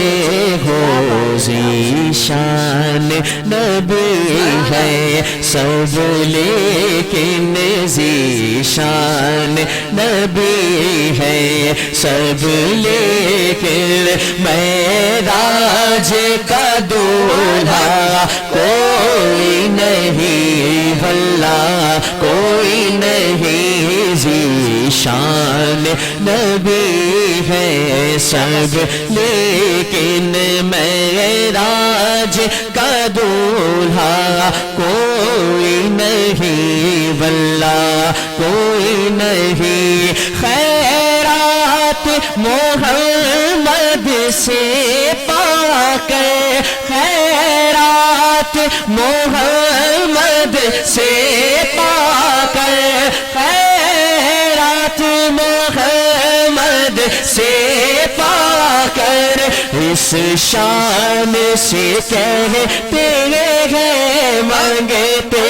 ہو ذیشان نبی ہے سب لیکن ذیشان نبی ہے سب لیکن معراج کا دولہا کوئی نہیں واللہ کوئی نہیں ذیشان نبی ہے سب لیکن معراج کا دولہا کوئی نہیں واللہ کوئی نہیں خیرات محمد سے پا کر خیرات محمد سے پا کر خیرات محمد سے پا کر اس شان سے کہتے ہیں مانگتے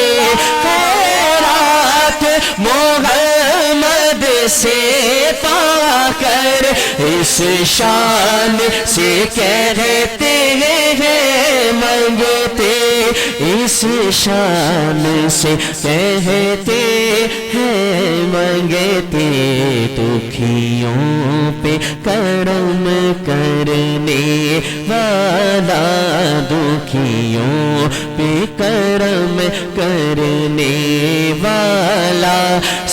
خیرات محمد سے پا کر اس شان سے کہتے ہیں مانگتے اس شان سے کہتے ہیں مانگتے دکھیوں پہ کرم کرنے والا دکھیوں پہ کرم کرنے والا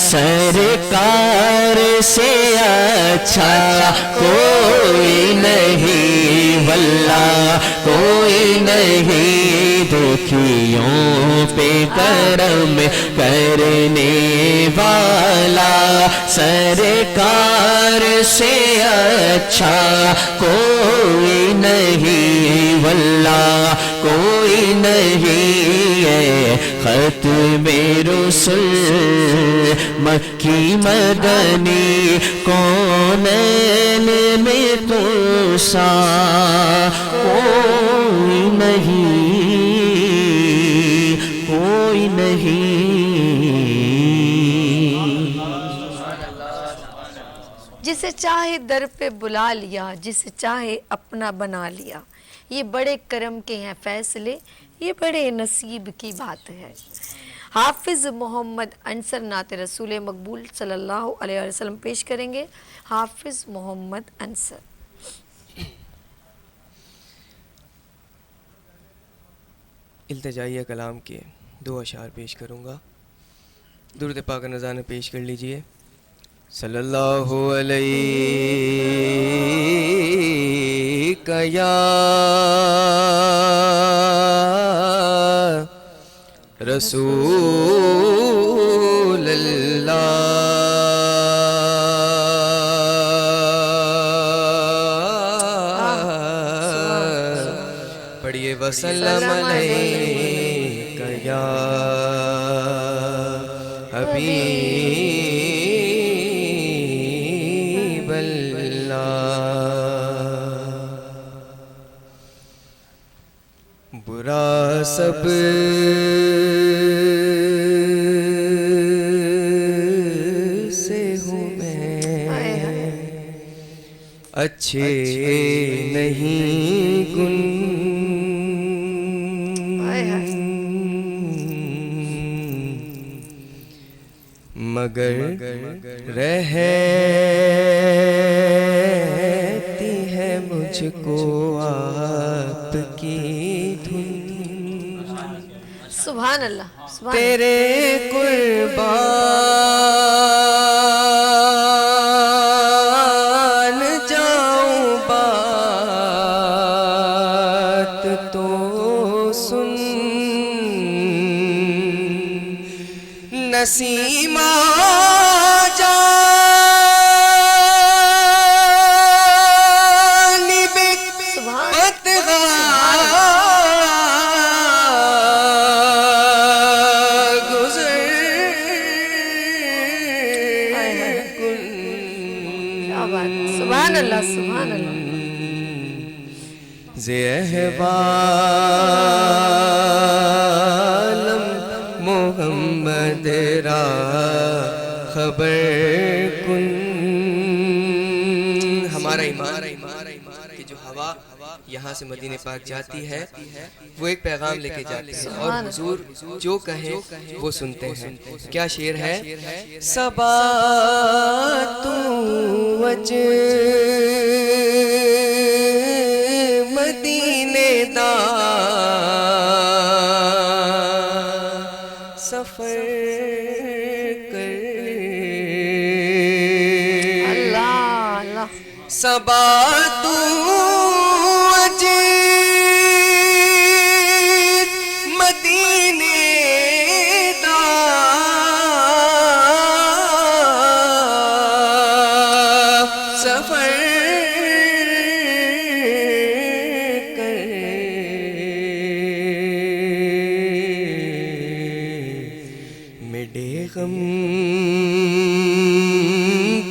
سرکار سے اچھا کوئی نہیں واللہ کوئی نہیں دکھیوں پہ پہ کرم کرنے والا سرکار سے اچھا کوئی نہیں واللہ کوئی نہیں ہے ختم رسل مکی مدنی کونین میں تو سا کوئی نہیں جسے چاہے در پہ بلا لیا جسے چاہے اپنا بنا لیا یہ بڑے کرم کے ہیں فیصلے یہ بڑے نصیب کی بات ہے حافظ محمد انصر نعت رسول مقبول صلی اللہ علیہ وسلم پیش کریں گے حافظ محمد انصر التجائیہ کلام کے 2 اشعار پیش کروں گا درود پاک نذرانہ پیش کر لیجئے صلی اللہ علیہ یا رسول اللہ پڑھیے وسلم علیہ یا حبیب اللہ برا سب سے ہوں میں اچھے نہیں گن مگر رہتی ہے مجھ کو آپ کی دھن سبحان اللہ تیرے قربان جاؤں بات تو سن نسیمہ جانب گزر سبحان اللہ سبحان اللہ زہوالم محمد را خبر کن ہمارا ایمان کہ جو ہوا یہاں سے مدینہ پاک جاتی ہے وہ ایک پیغام لے کے جاتی ہے اور حضور جو کہیں وہ سنتے ہیں کیا شعر ہے صبا تو وج مدینے دا سفر کر اللہ صبا تو وج مدینے دا سفر غم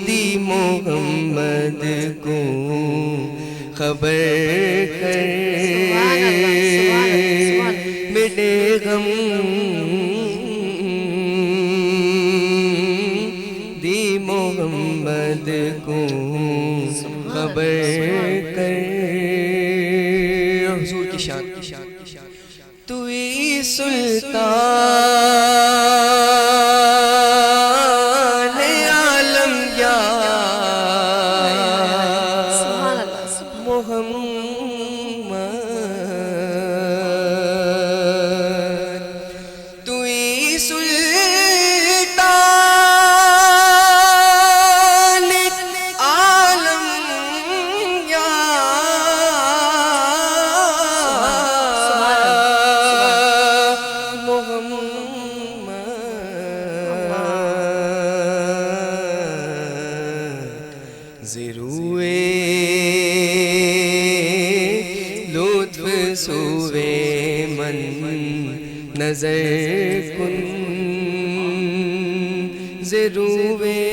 دی محمد کو خبر کر میرے غم دی محمد کو خبر کر حضور کی شان تو ہی سلطان عالم یا محمد تو ہی سلطان عالم یا محمد لطف سوے من نظر کن ضروے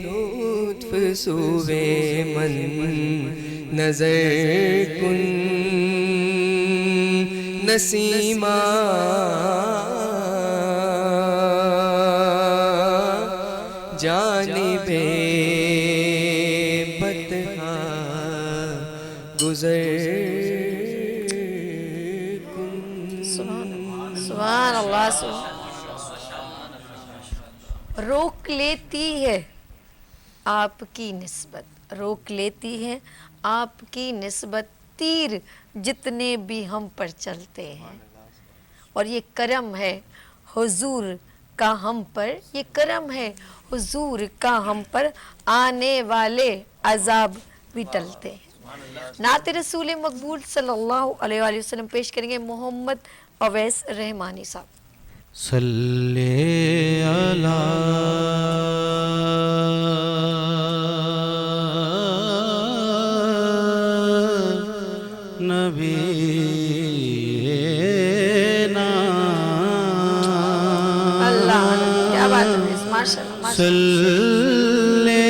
لطف سوے من نظر کن نسیمہ جانب بطحا گزر کن. سبحان اللہ روک لیتی ہے آپ کی نسبت، روک لیتی ہے آپ کی نسبت تیر جتنے بھی ہم پر چلتے ہیں. اور یہ کرم ہے حضور کا ہم پر، یہ کرم ہے حضور کا ہم پر، آنے والے عذاب بھی ٹلتے ہیں. نعت رسول مقبول صلی اللہ علیہ وآلہ وسلم پیش کریں گے محمد اویس رحمانی صاحب. صلی علی نبینا اللہ کیا بات ہے ماشاء اللہ. صلی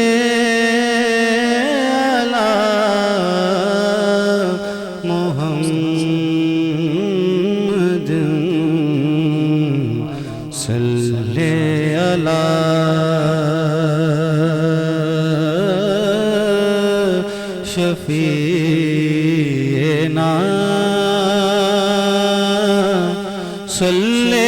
علی محمد صلی علی شفیعنا صلی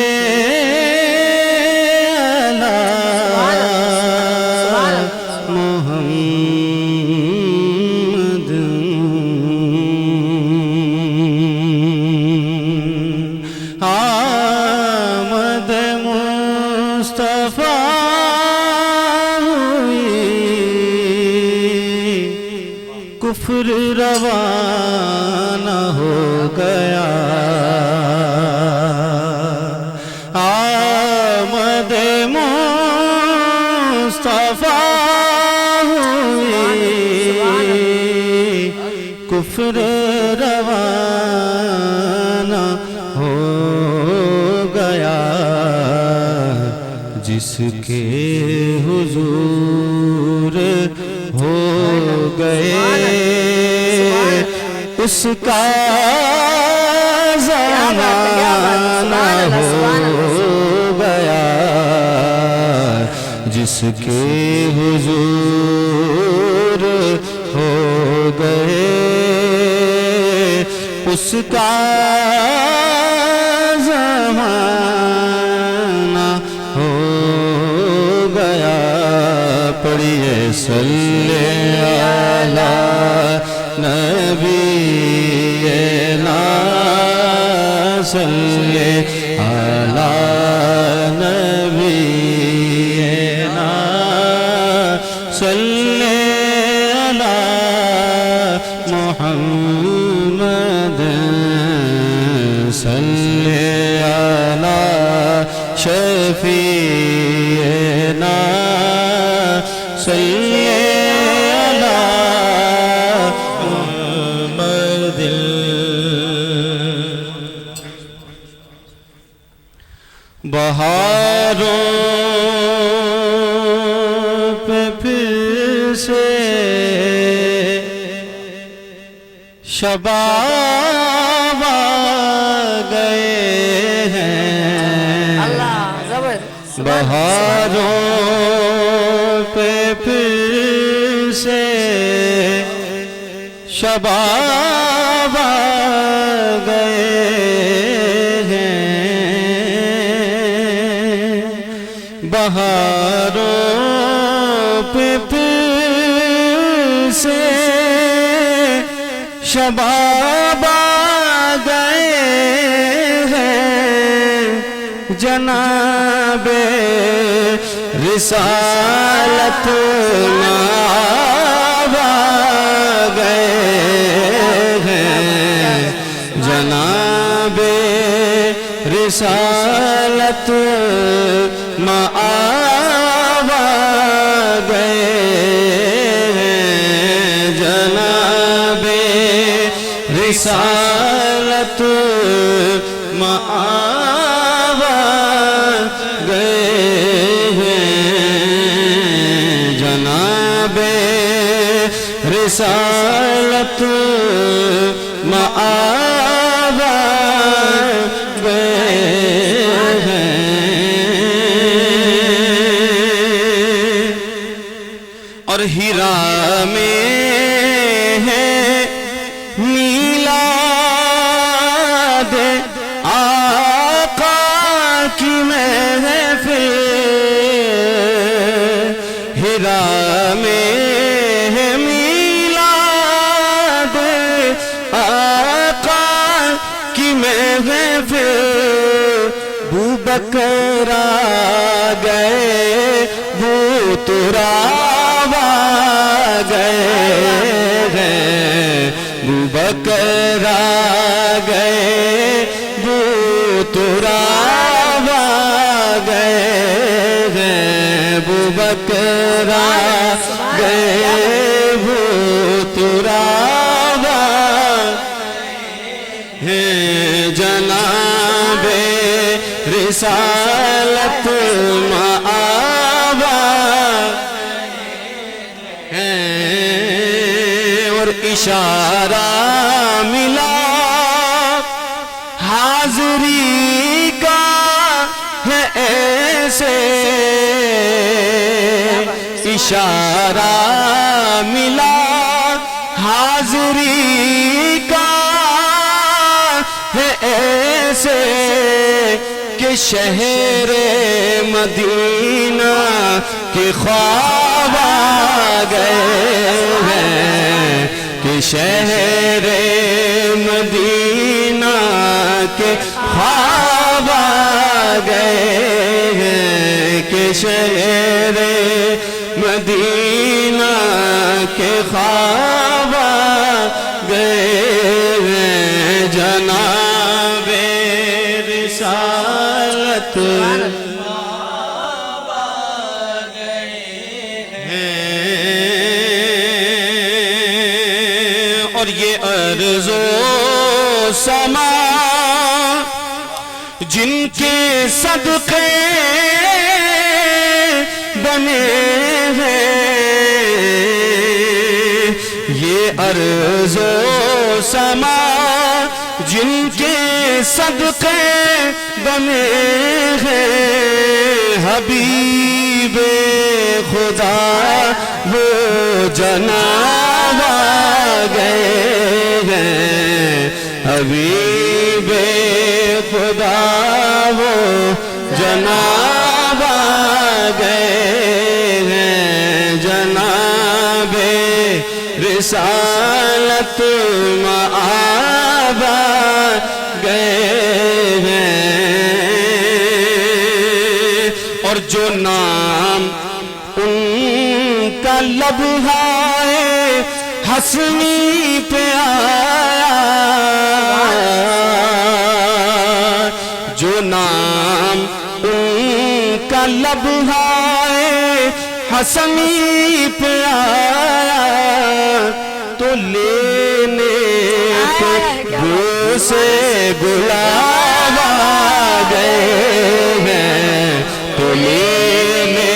محمد آمد مصطفیٰ ہوئی کفر روانہ ہو گیا آمد مصطفیٰ کفر روانہ ہو گیا جس کے حضور ہو گئے اس کا زمانہ ہو گیا جس کے حضور ہو گئے اس کا زمانہ ہو گیا. پڑھیے صلی علی نبینا صلی علی نبینا صلی علی محمد صلی علی شفیعنا صلی علی محمد. بہاروں پہ پھر سے شباب آ گئے ہیں اللہ زبر. بہاروں پہ پھر سے شباب آ گئے ہیں بہاروں پہ پھر سے شباب آ گئے ہیں جناب رسالت ناب آ گئے ہیں جناب رسالت مآب آ گئے ہیں رسالت مآب گئے ہیں جناب رسالت مآب گئے ہیں اور ہیرا میں ہے میلاد آقا کی محفل ہیرا میں ہے میلاد آقا کی محفل بوبکر آ گئے وہ تراب آ گئے ہیں بوبکر آ گئے وہ تراب آ گئے ہیں بوبکر آ گئے وہ تراب آ ہیں جناب رسالت مآب ہیں اور اشارہ ملا حاضری کا ہے ایسے اشارہ ملا حاضری کا ہے ایسے کہ شہر مدینہ کے خواب آ گئے ہیں کہ شہر مدینہ کے خواب آ گئے ہیں کہ شہر مدینہ کے خواب آ گئے ہیں جناب رسالت اور یہ ارض و سما جن کے صدقے بنے ہیں یہ ارض و سما جن کے صدقے بنے ہیں حبیب خدا وہ جناب آ گئے ہیں حبیب خدا وہ جناب آ گئے ہیں جناب رسالت مآب گئے ہیں اور جو نام ان کا لبہائے حسنی پہ آیا جو نام ان کا لبہائے حسنی پہ آیا تو لینے کو بو سے گلاب آ گئے ہیں تو لینے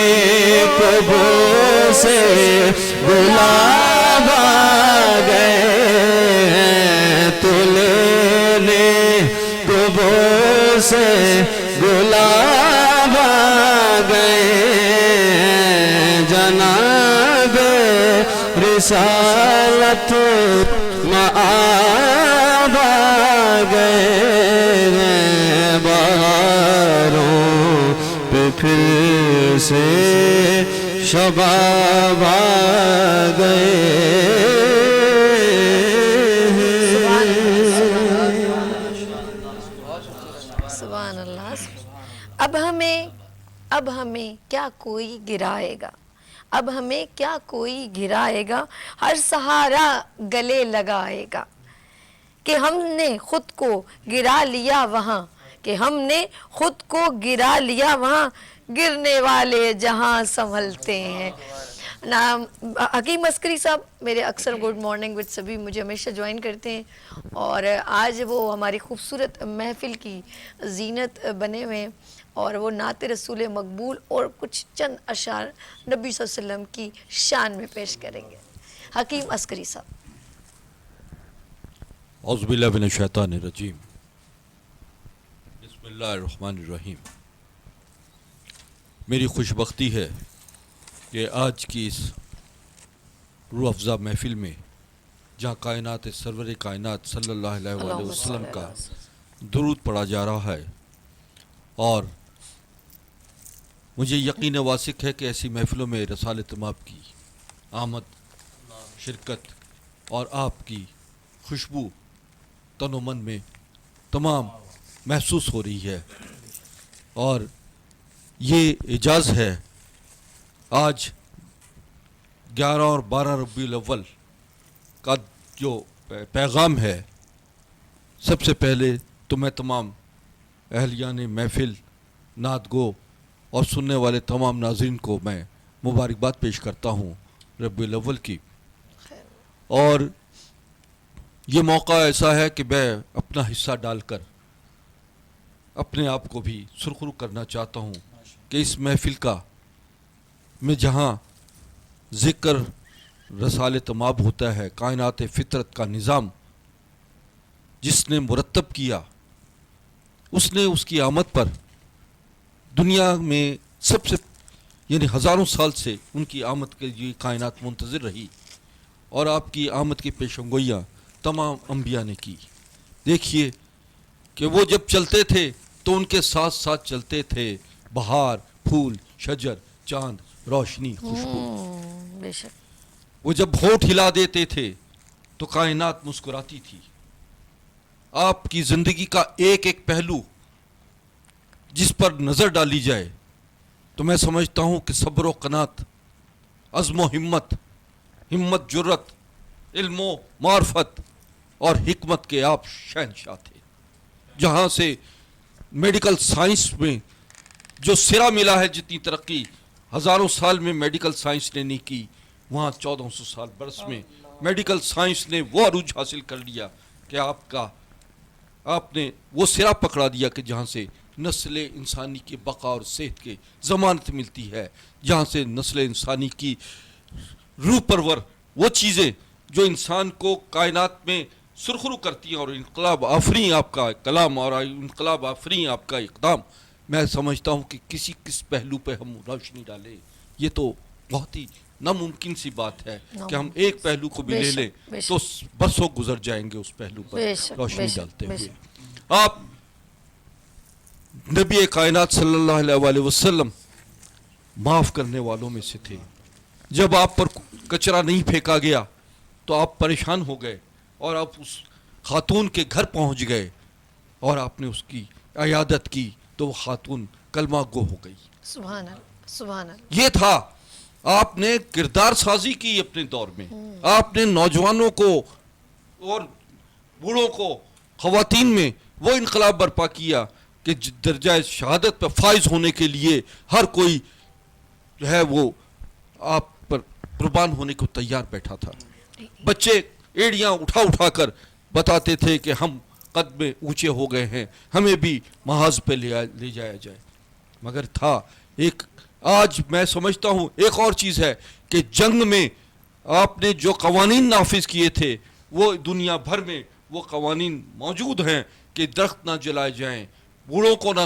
کو بو سے گلاب آ گئے ہیں تو لینے کو بو سے گلاب آ گئے ہیں جناب رسالت مآب آ گئے ہیں بہاروں پہ پھر سے شباب آ گئے سبحان اللہ اب ہمیں کیا کوئی گرائے گا اب ہمیں کیا کوئی گرائے گا ہر سہارا گلے لگائے گا کہ ہم نے خود کو گرا لیا وہاں کہ ہم نے خود کو گرا لیا وہاں گرنے والے جہاں سنبھلتے ہیں حکیم عسکری صاحب میرے اکثر گڈ مارننگ وتھ سبھی مجھے ہمیشہ جوائن کرتے ہیں، اور آج وہ ہماری خوبصورت محفل کی زینت بنے ہوئے ہیں، اور وہ نعت رسول مقبول اور کچھ چند اشعار نبی صلی اللہ علیہ وسلم کی شان میں پیش کریں گے۔ حکیم عسکری صاحب۔ اعوذ باللہ من الشیطان الرجیم، بسم اللہ الرحمن الرحیم۔ میری خوش بختی ہے کہ آج کی اس روح افزا محفل میں جہاں کائنات سرور کائنات صلی اللہ علیہ وآلہ وسلم کا درود پڑھا جا رہا ہے، اور مجھے یقین واثق ہے کہ ایسی محفلوں میں رسالت مآب کی آمد، شرکت اور آپ کی خوشبو تن و من میں تمام محسوس ہو رہی ہے، اور یہ اعجاز ہے۔ آج 11 اور 12 ربیع الاول کا جو پیغام ہے، سب سے پہلے تو میں تمام اہلیان محفل، نعت گو اور سننے والے تمام ناظرین کو میں مبارکباد پیش کرتا ہوں ربیع الاول کی، اور یہ موقع ایسا ہے کہ میں اپنا حصہ ڈال کر اپنے آپ کو بھی سرخرو کرنا چاہتا ہوں کہ اس محفل کا میں جہاں ذکر رسالت مآب ہوتا ہے، کائنات فطرت کا نظام جس نے مرتب کیا، اس نے اس کی آمد پر دنیا میں سب سے یعنی ہزاروں سال سے ان کی آمد کے لیے کائنات منتظر رہی، اور آپ کی آمد کی پیشن گوئیاں تمام انبیاء نے کی۔ دیکھیے کہ وہ جب چلتے تھے تو ان کے ساتھ ساتھ چلتے تھے بہار، پھول، شجر، چاند، روشنی، خوشبو۔ بے شک۔ وہ جب ہونٹ ہلا دیتے تھے تو کائنات مسکراتی تھی۔ آپ کی زندگی کا ایک ایک پہلو جس پر نظر ڈالی جائے تو میں سمجھتا ہوں کہ صبر و قناعت، عزم و ہمت، جرت، علم و معرفت اور حکمت کے آپ شہنشاہ تھے۔ جہاں سے میڈیکل سائنس میں جو سرا ملا ہے، جتنی ترقی ہزاروں سال میں میڈیکل سائنس نے نہیں کی، وہاں 1400 سال برس میں میڈیکل سائنس نے وہ عروج حاصل کر لیا کہ آپ نے وہ سرا پکڑا دیا کہ جہاں سے نسل انسانی کی بقا اور صحت کی ضمانت ملتی ہے، جہاں سے نسل انسانی کی روح پرور وہ چیزیں جو انسان کو کائنات میں سرخرو کرتی ہیں، اور انقلاب آفرین آپ کا کلام اور انقلاب آفرین آپ کا اقدام، میں سمجھتا ہوں کہ کس پہلو پہ ہم روشنی ڈالیں، یہ تو بہت ہی ناممکن سی بات ہے کہ ہم ایک پہلو کو بھی لے لیں تو برسوں گزر جائیں گے اس پہلو پر روشنی ڈالتے ہوئے۔ آپ نبی کائنات صلی اللہ علیہ وآلہ وسلم معاف کرنے والوں میں سے تھے۔ جب آپ پر کچرا نہیں پھینکا گیا تو آپ پریشان ہو گئے، اور آپ اس خاتون کے گھر پہنچ گئے اور آپ نے اس کی عیادت کی تو وہ خاتون کلمہ گو ہو گئی۔ سبحان اللہ، سبحان اللہ۔ یہ تھا آپ نے کردار سازی کی اپنے دور میں، آپ نے نوجوانوں کو اور بوڑھوں کو، خواتین میں وہ انقلاب برپا کیا کہ درجہ شہادت پر فائز ہونے کے لیے ہر کوئی جو ہے وہ آپ پر قربان ہونے کو تیار بیٹھا تھا۔ بچے ایڑیاں اٹھا کر بتاتے تھے کہ ہم قد میں اونچے ہو گئے ہیں، ہمیں بھی محاذ پہ لے جایا جائے، مگر تھا ایک، آج میں سمجھتا ہوں ایک اور چیز ہے کہ جنگ میں آپ نے جو قوانین نافذ کیے تھے وہ دنیا بھر میں وہ قوانین موجود ہیں کہ درخت نہ جلائے جائیں، بوڑھوں کو نہ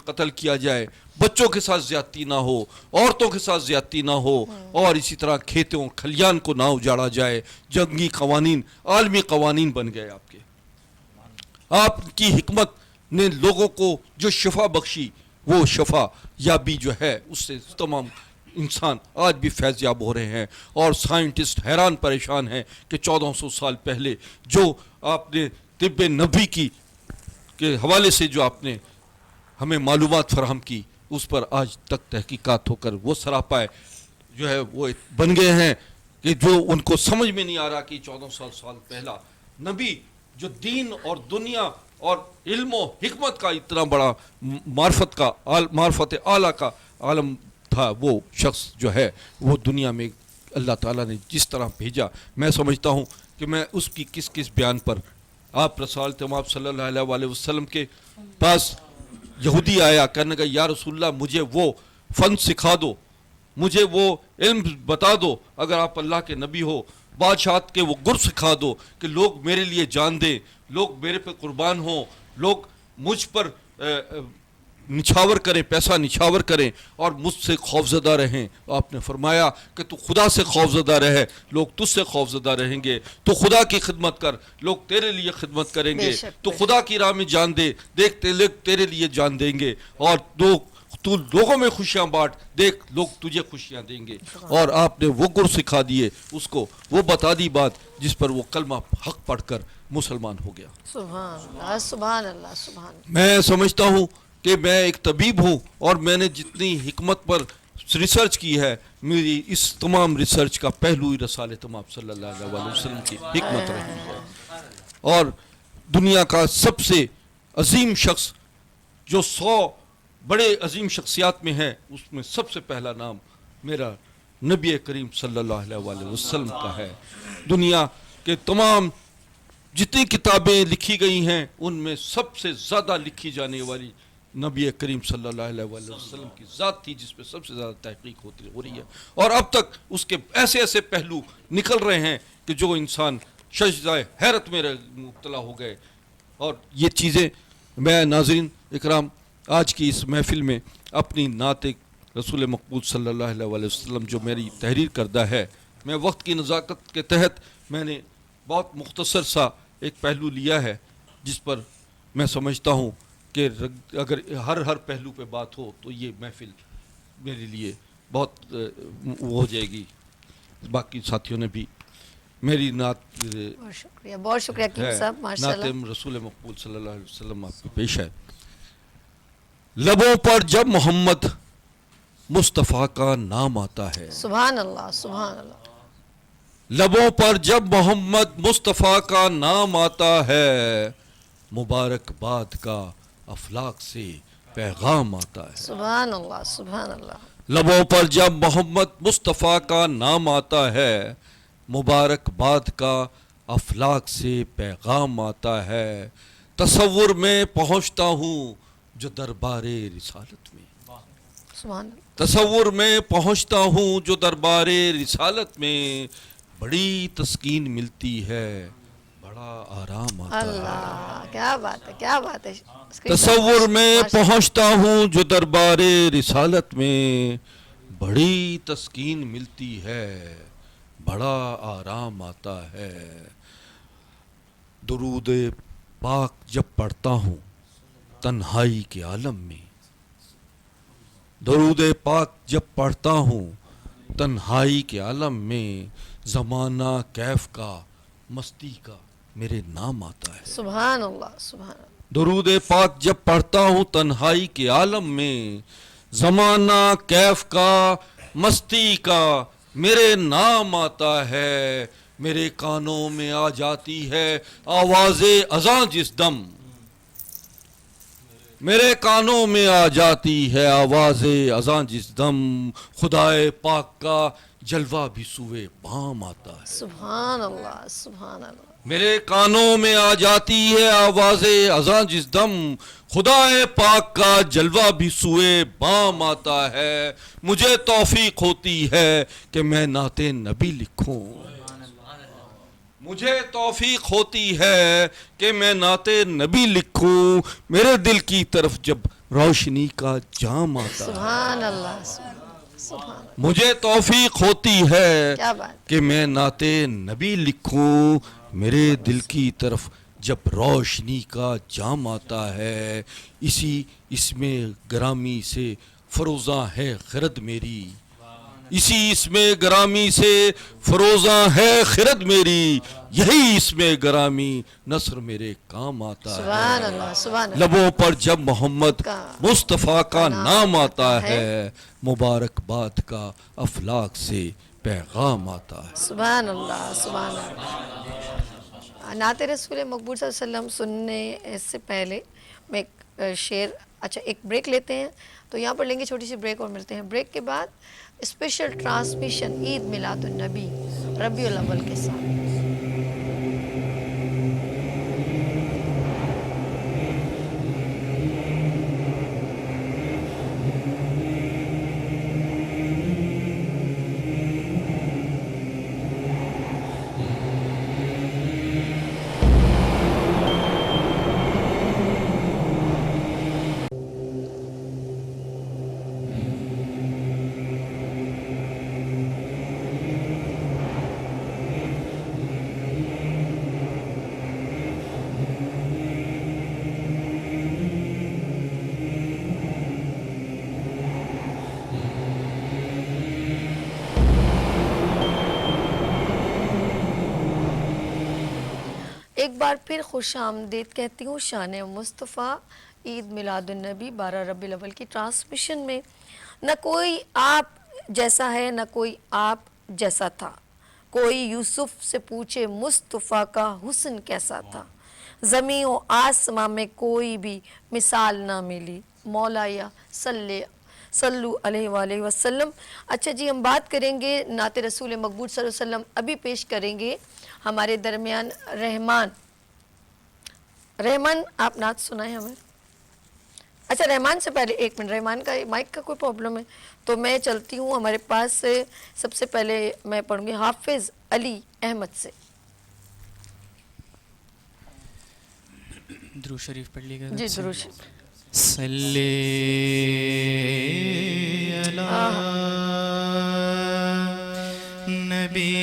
قتل کیا جائے، بچوں کے ساتھ زیادتی نہ ہو، عورتوں کے ساتھ زیادتی نہ ہو، اور اسی طرح کھیتوں کھلیان کو نہ اجاڑا جائے۔ جنگی قوانین عالمی قوانین بن گئے آپ کے۔ آپ کی حکمت نے لوگوں کو جو شفا بخشی، وہ شفا یابی جو ہے اس سے تمام انسان آج بھی فیض یاب ہو رہے ہیں، اور سائنٹسٹ حیران پریشان ہیں کہ 1400 سال پہلے جو آپ نے طب نبی کی کے حوالے سے جو آپ نے ہمیں معلومات فراہم کی، اس پر آج تک تحقیقات ہو کر وہ سراپائے جو ہے وہ بن گئے ہیں کہ جو ان کو سمجھ میں نہیں آ رہا کہ 1400 سال پہلا نبی جو دین اور دنیا اور علم و حکمت کا اتنا بڑا معرفت اعلیٰ کا عالم تھا، وہ شخص جو ہے وہ دنیا میں اللہ تعالیٰ نے جس طرح بھیجا، میں سمجھتا ہوں کہ میں اس کی کس کس بیان پر آپ رسول تمام صلی اللہ علیہ وسلم کے پاس یہودی آیا، کہنے کا یا رسول اللہ مجھے وہ فن سکھا دو، مجھے وہ علم بتا دو، اگر آپ اللہ کے نبی ہو، بادشاہت کے وہ گر سکھا دو کہ لوگ میرے لیے جان دیں، لوگ میرے پہ قربان ہوں، لوگ مجھ پر نچھاور کریں، پیسہ نچھاور کریں اور مجھ سے خوفزدہ رہیں۔ آپ نے فرمایا کہ تو خدا سے خوفزدہ رہے، لوگ تجھ سے خوفزدہ رہیں گے، تو خدا کی خدمت کر، لوگ تیرے لیے خدمت کریں گے، تو خدا کی راہ میں جان دے، دیکھ تیرے لیے جان دیں گے، اور تو لوگوں میں خوشیاں بانٹ، دیکھ لوگ تجھے خوشیاں دیں گے۔ اور آپ نے وہ گر سکھا دیے اس کو، وہ بتا دی بات جس پر وہ کلمہ حق پڑھ کر مسلمان ہو گیا۔ سبحان اللہ، سبحان اللہ، سبحان اللہ۔ میں سمجھتا ہوں کہ میں ایک طبیب ہوں اور میں نے جتنی حکمت پر ریسرچ کی ہے، میری اس تمام ریسرچ کا پہلو ہی رسالہ تمام صلی اللہ علیہ وسلم کی حکمت رہی ہے۔ اور دنیا کا سب سے عظیم شخص جو 100 بڑے عظیم شخصیات میں ہے، اس میں سب سے پہلا نام میرا نبی کریم صلی اللہ علیہ وسلم کا ہے۔ دنیا کے تمام جتنی کتابیں لکھی گئی ہیں ان میں سب سے زیادہ لکھی جانے والی نبی کریم صلی اللہ علیہ وسلم کی ذات تھی، جس پہ سب سے زیادہ تحقیق ہو رہی ہے، اور اب تک اس کے ایسے ایسے پہلو نکل رہے ہیں کہ جو انسان شجزائے حیرت میں مبتلا ہو گئے۔ اور یہ چیزیں میں ناظرین اکرام آج کی اس محفل میں اپنی نعت رسول مقبول صلی اللہ علیہ وسلم جو میری تحریر کردہ ہے، میں وقت کی نزاکت کے تحت میں نے بہت مختصر سا ایک پہلو لیا ہے، جس پر میں سمجھتا ہوں کہ اگر ہر پہلو پہ بات ہو تو یہ محفل میرے لیے بہت ہو جائے گی۔ باقی ساتھیوں نے بھی میری نعت بہت شکریہ حکیم صاحب، ماشاءاللہ۔ نعت رسول مقبول صلی اللہ علیہ وسلم آپ کو پیش ہے۔ لبوں پر جب محمد مصطفیٰ کا نام آتا ہے، سبحان اللہ، سبحان اللہ۔ لبوں پر جب محمد مصطفیٰ کا نام آتا ہے، مبارکباد کا افلاک سے پیغام آتا ہے۔ سبحان اللہ، سبحان اللہ۔ لبوں پر جب محمد مصطفیٰ کا نام آتا ہے، مبارکباد کا افلاک سے پیغام آتا ہے، تصور میں پہنچتا ہوں جو دربار رسالت میں، سبحان اللہ۔ تصور میں پہنچتا ہوں جو دربار رسالت میں، بڑی تسکین ملتی ہے، بڑا آرام آتا ہے۔ اللہ، کیا بات ہے، کیا بات ہے۔ تصور میں پہنچتا ہوں جو دربار رسالت میں، بڑی تسکین ملتی ہے، بڑا آرام آتا ہے۔ درود پاک جب پڑھتا ہوں تنہائی کے عالم میں، درود پاک جب پڑھتا ہوں تنہائی کے عالم میں، زمانہ کیف کا مستی کا میرے نام آتا ہے۔ سبحان اللہ، سبحان اللہ۔ درود پاک جب پڑھتا ہوں تنہائی کے عالم میں، زمانہ کیف کا مستی کا میرے نام آتا ہے۔ میرے کانوں میں آ جاتی ہے آواز اذاں جس دم، میرے کانوں میں آ جاتی ہے آواز اذاں جس دم، خدائے پاک کا جلوہ بھی سوئے بام آتا ہے۔ سبحان اللہ، سبحان اللہ۔ میرے کانوں میں آ جاتی ہے آواز اذاں جس دم، خدائے پاک کا جلوہ بھی سوئے بام آتا ہے۔ مجھے توفیق ہوتی ہے کہ میں نعت نبی لکھوں، مجھے توفیق ہوتی ہے کہ میں نعت نبی لکھوں، میرے دل کی طرف جب روشنی کا جام آتا ہے۔ سبحان اللہ، سبحان اللہ۔ مجھے توفیق ہوتی ہے کیا بات۔ کہ میں نعت نبی لکھوں، میرے دل کی طرف جب روشنی کا جام آتا ہے۔ اس میں گرامی سے فروزاں ہے خرد میری، اسی اس میں گرامی سے فروزاں ہے خرد میری، یہی اس میں گرامی نصر میرے کام آتا ہے۔ سبحان اللہ، سبحان اللہ۔ لبوں پر جب محمد مصطفیٰ کا نام آتا ہے، مبارکباد کا افلاک سے پیغام آتا ہے۔ سبحان اللہ، سبحان اللہ۔ نعت رسول مقبول صلی اللہ علیہ وسلم سننے سے پہلے میں ایک شعر، اچھا ایک بریک لیتے ہیں، تو یہاں پر لیں گے چھوٹی سی بریک اور ملتے ہیں بریک کے بعد۔ اسپیشل ٹرانسمیشن عید میلاد النبی ربیع الاول کے ساتھ. ایک بار پھر خوش آمدید کہتی ہوں شان مصطفیٰ عید میلاد النبی 12 ربیع الاول کی ٹرانسمیشن میں. نہ کوئی آپ جیسا ہے نہ کوئی آپ جیسا تھا. کوئی یوسف سے پوچھے مصطفیٰ کا حسن کیسا تھا. زمین و آسماں میں کوئی بھی مثال نہ ملی. مولایا صلو علیہ وآلہ وسلم. اچھا جی، ہم بات کریں گے نعت رسول مقبول صلی اللہ علیہ وسلم. ابھی پیش کریں گے ہمارے درمیان رحمان آپ نعت سنائیں ہمیں. اچھا رحمان سے پہلے ایک منٹ، رحمان کا مائک کا کوئی پرابلم ہے تو میں چلتی ہوں. ہمارے پاس سے سب سے پہلے میں پڑھوں گی حافظ علی احمد سے. درود شریف پڑھ لیے گا جی درود شریف. صلی علی نبی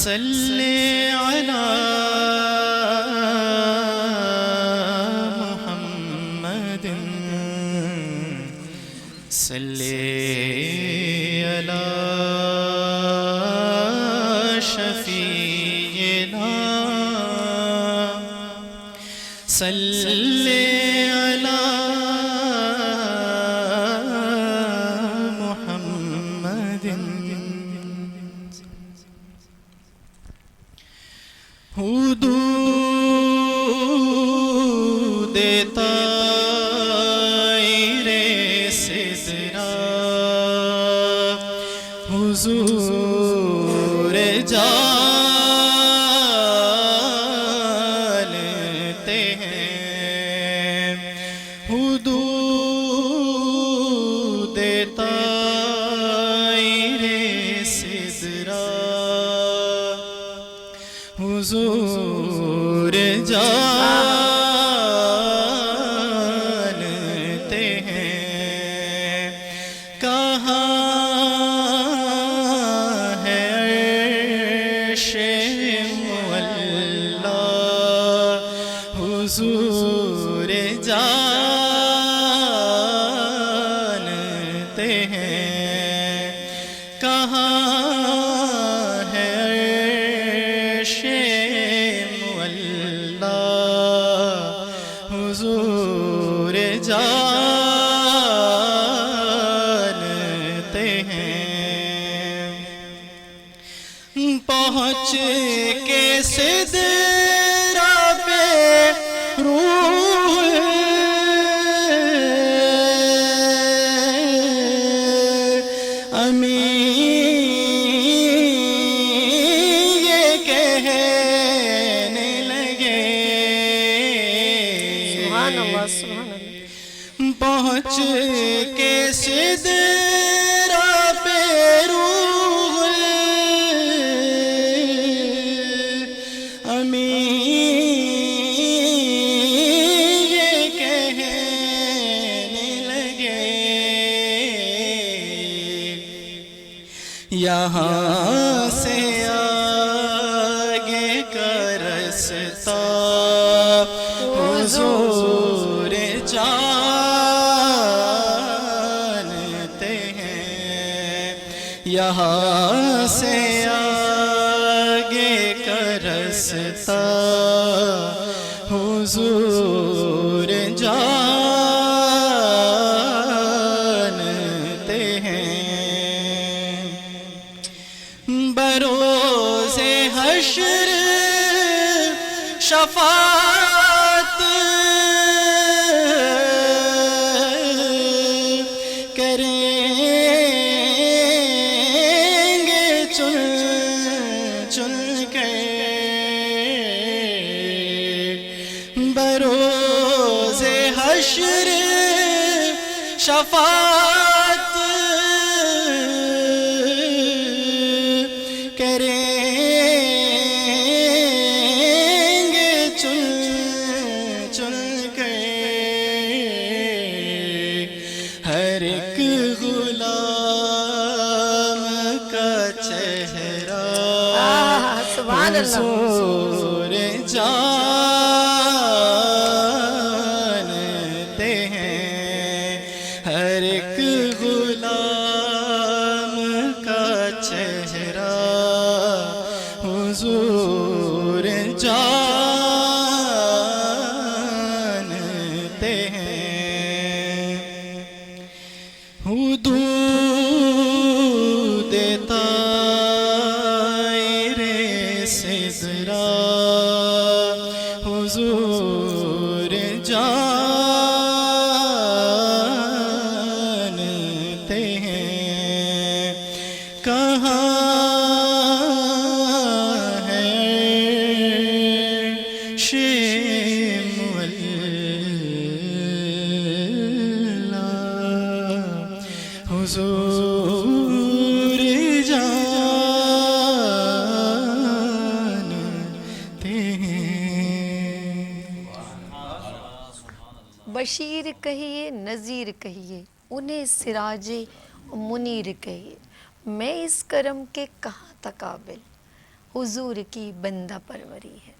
صلی علی محمد صلی علی شفیعنا صلی علی محمد. حدود طائر سدرا حضور جانتے ہیں. حدود طائر سدرا حضور جانتے ہیں. کہاں ہے عرش معلا حضور جانتے ہیں. کہاں ہے عرش حضور جانتے ہیں. پہنچ کے سدرا پہ روح امین یہ کہنے لگے. پہنچ کے سدرا پہ روح امین یہ کہنے لگے. یہاں سے آگے کا رستہ حضور جانتے ہیں. یہاں سے آگے کا رستہ حضور جانتے ہیں. بروز حشر شفاعت شفاعت کریں گے چن چن کے ہر ایک غلام کا چہرہ سبحان اللہ حضور جانتے ہیں ہر ایک غلام کا چہرہ حضور جانتے ہیں حدود طائر سدرا حضور جانتے ہیں کہاں ہے حضور جانتے ہیں بشیر کہیے نذیر کہیے انہیں سراج منیر کہیے میں اس کرم کے کہاں تک قابل حضور کی بندہ پروری ہے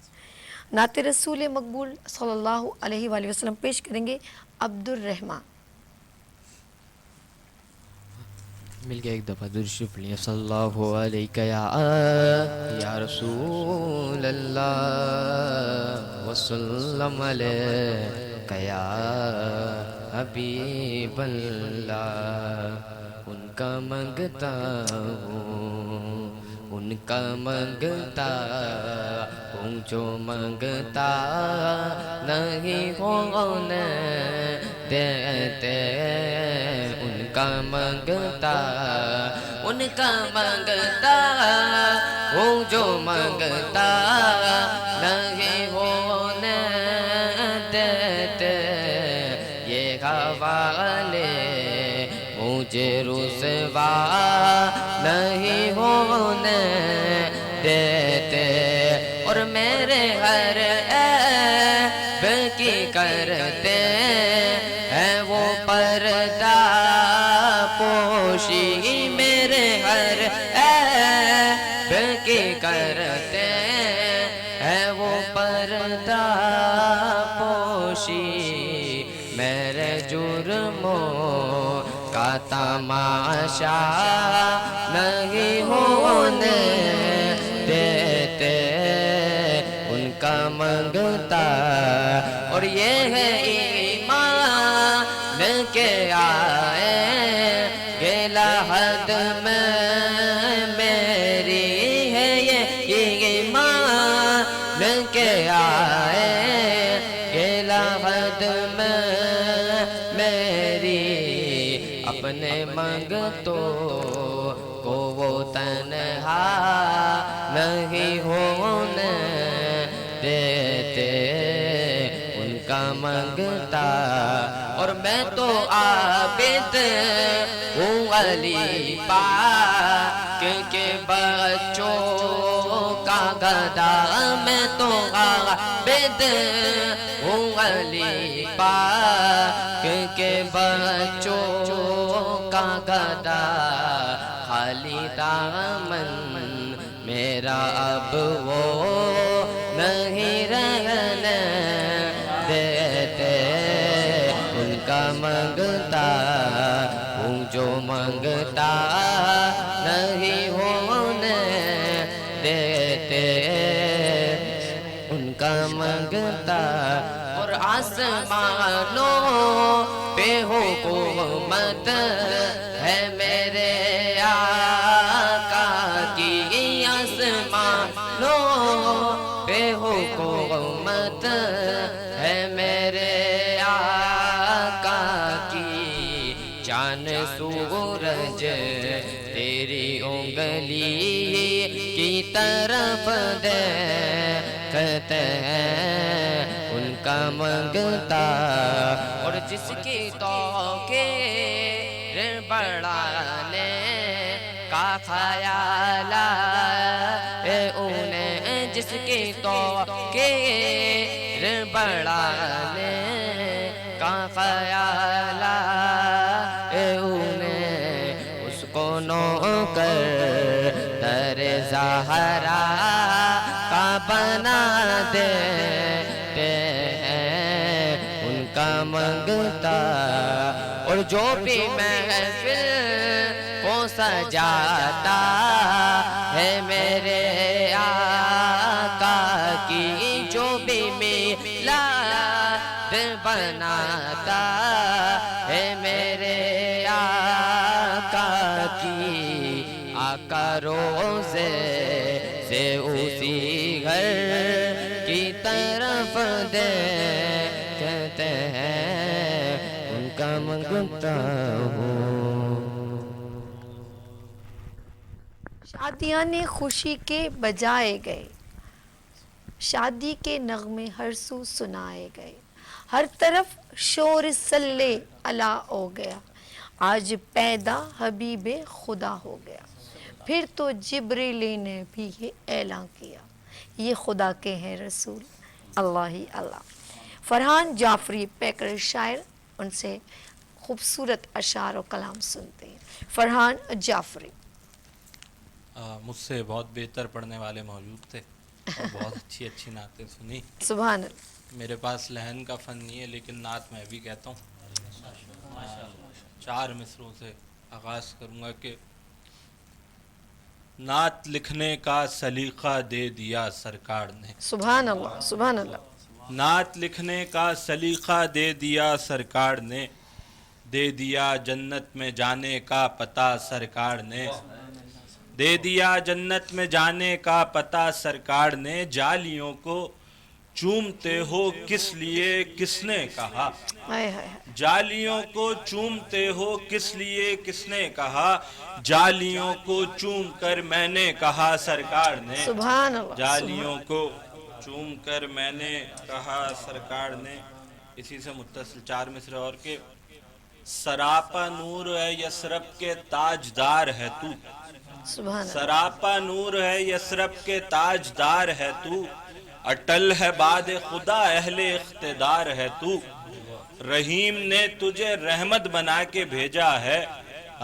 نعت رسول مقبول صلی اللہ علیہ وآلہ وسلم پیش کریں گے عبد الرحمن مل کے ایک دفعہ درود شریف پڑھیے صلی اللہ علیہ یا رسول اللہ وسلم علیہ یا حبیب اللہ ان کا منگتا ہوں ان کا منگتا ہوں جو منگتا نہیں ہونے دیتے ان کا منگتا ہوں جو منگتا نہیں ہونے دیتے یہ حوالے مجھے رسوا نہیں ہونے دیتے اور میرے ہر عیب کی کرتے ہیں وہ پردہ پوشی میرے ہر عیب کی کرتے ہیں وہ پردہ پوشی میرے جرموں کا تماشا نہیں ہونے دیتے ان کا منگتا اور یہ ہے ایمان کے آئے یہ لحد میں میری ہے یہ ایمان کے آئے یہ لحد میں میری اپنے منگتوں کو وہ تنہا نہیں ہونے دیتے ان کا منگتا اور میں تو عابد ہوں علی پاک کے بچوں کا گدا میں تو عابد ہوں علی پاک کے بچوں کا گدا خالی دامن میرا اب وہ نہیں رہنے دیتے ان کا منگتا ہوں جو منگتا نہیں ہونے دیتے ان کا منگتا اور آسمانوں پہ حکومت ہے میرے آقا کی آسمانوں پہ حکومت ہے میرے آقا کی چاند سورج تیری انگلی کی طرف دیکھتے ہیں ان کا کا منگتا اور جس کی توقیر بڑھانے کا خیال ہے انہیں، جس کی توقیر بڑھانے کا خیال ہے انہیں، اس کو نوکر در زہرا کا بنا دیتے ہیں ان کا منگتا، اور جو بھی محفل کو سجاتا ہے میرے آقا کی، جو بھی میلاد بناتا ہے میرے آقا کی، آقا روزے سے اسی گھر کی طرف دیکھتے ہیں ان کا منگتا ہوں۔ شادیاں نے خوشی کے بجائے گئے، شادی کے نغمے ہر سو سنائے گئے، ہر طرف شور صلی اللہ ہو گیا، آج پیدا حبیب خدا ہو گیا، پھر تو جبریل نے بھی یہ اعلان کیا، یہ خدا کے ہیں رسول اللہ ہی اللہ۔ فرحان جعفری پیکر شاعر، ان سے خوبصورت اشعار و کلام سنتے ہیں۔ فرحان جعفری۔ مجھ سے بہت بہتر پڑھنے والے موجود تھے اور بہت اچھی اچھی نعتیں سنی۔ سبحان اللہ۔ میرے پاس لحن کا فن نہیں ہے لیکن نعت میں بھی کہتا ہوں۔ 4 مصروں سے آغاز کروں گا کہ نعت لکھنے کا سلیقہ دے دیا سرکار نے، سبحان اللہ سبحان اللہ۔ نعت لکھنے کا سلیقہ دے دیا سرکار نے، دے دیا جنت میں جانے کا پتہ سرکار نے، دے دیا جنت میں جانے کا پتہ سرکار نے، جالیوں کو چومتے ہو کس لیے کس نے کہا، جالیوں کو چومتے ہو کس لیے کس نے کہا، جالیوں کو چوم کر میں نے کہا سرکار نے، سبحان اللہ، جالیوں کو چوم کر میں نے کہا سرکار نے۔ اسی سے متصل 4 مصرے اور کہ سراپا نور ہے یثرب کے تاجدار ہے تو، سراپا نور ہے یثرب کے تاجدار ہے تو، اٹل ہے باد خدا اہل اقتدار ہے تو، رحیم نے تجھے رحمت بنا کے بھیجا ہے،